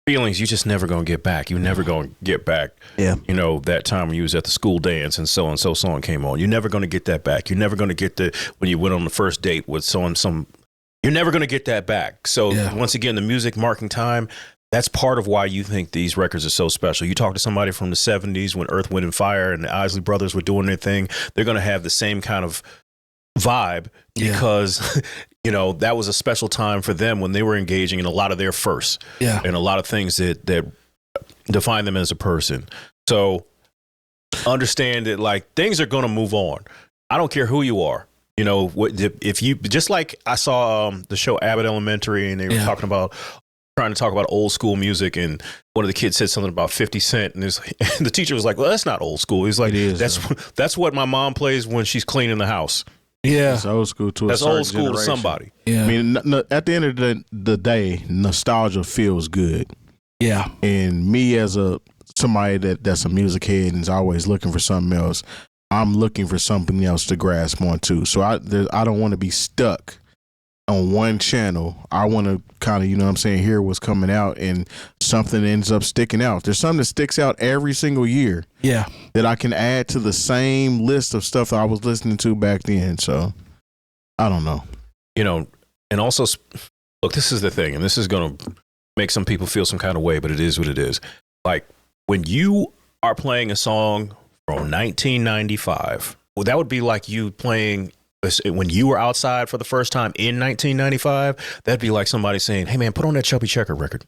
C: feelings you just never gonna get back. You're never gonna get back.
D: Yeah.
C: That time when you was at the school dance and so song came on. You're never gonna get that back. You're never gonna get when you went on the first date with some. You're never gonna get that back. So once again, the music marking time. That's part of why you think these records are so special. You talk to somebody from the 70s when Earth, Wind, and Fire and the Isley Brothers were doing their thing, they're going to have the same kind of vibe because, that was a special time for them when they were engaging in a lot of their firsts and a lot of things that define them as a person. So understand that, like, things are going to move on. I don't care who you are. If you, just like I saw the show Abbott Elementary and they were trying to talk about old school music, and one of the kids said something about 50 Cent, and the teacher was like, well, that's not old school. He's like, that's what my mom plays when she's cleaning the house.
A: Yeah.
E: It's old school to
C: That's old school to somebody.
E: Yeah. I mean, at the end of the day, nostalgia feels good.
A: Yeah.
E: And me as somebody that's a music head and is always looking for something else, I'm looking for something else to grasp onto. So I don't want to be stuck on one channel. I want to kind of, you know what I'm saying, hear what's coming out, and something ends up sticking out. There's something that sticks out every single year.
A: Yeah.
E: That I can add to the same list of stuff that I was listening to back then. So I don't know.
C: You know, and also, look, this is the thing, and this is going to make some people feel some kind of way, but it is what it is. Like, when you are playing a song from 1995, well, that would be like you playing when you were outside for the first time in 1995. That'd be like somebody saying, "Hey man, put on that Chubby Checker record."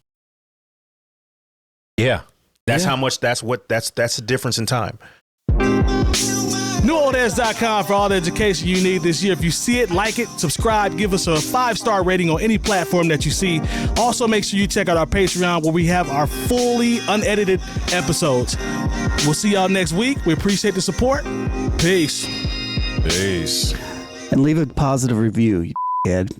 C: Yeah, that's how much. That's the difference in time.
A: NewOldHeads.com for all the education you need this year. If you see it, like it, subscribe, give us a 5-star rating on any platform that you see. Also, make sure you check out our Patreon where we have our fully unedited episodes. We'll see y'all next week. We appreciate the support. Peace.
C: Peace.
D: And leave a positive review, you head.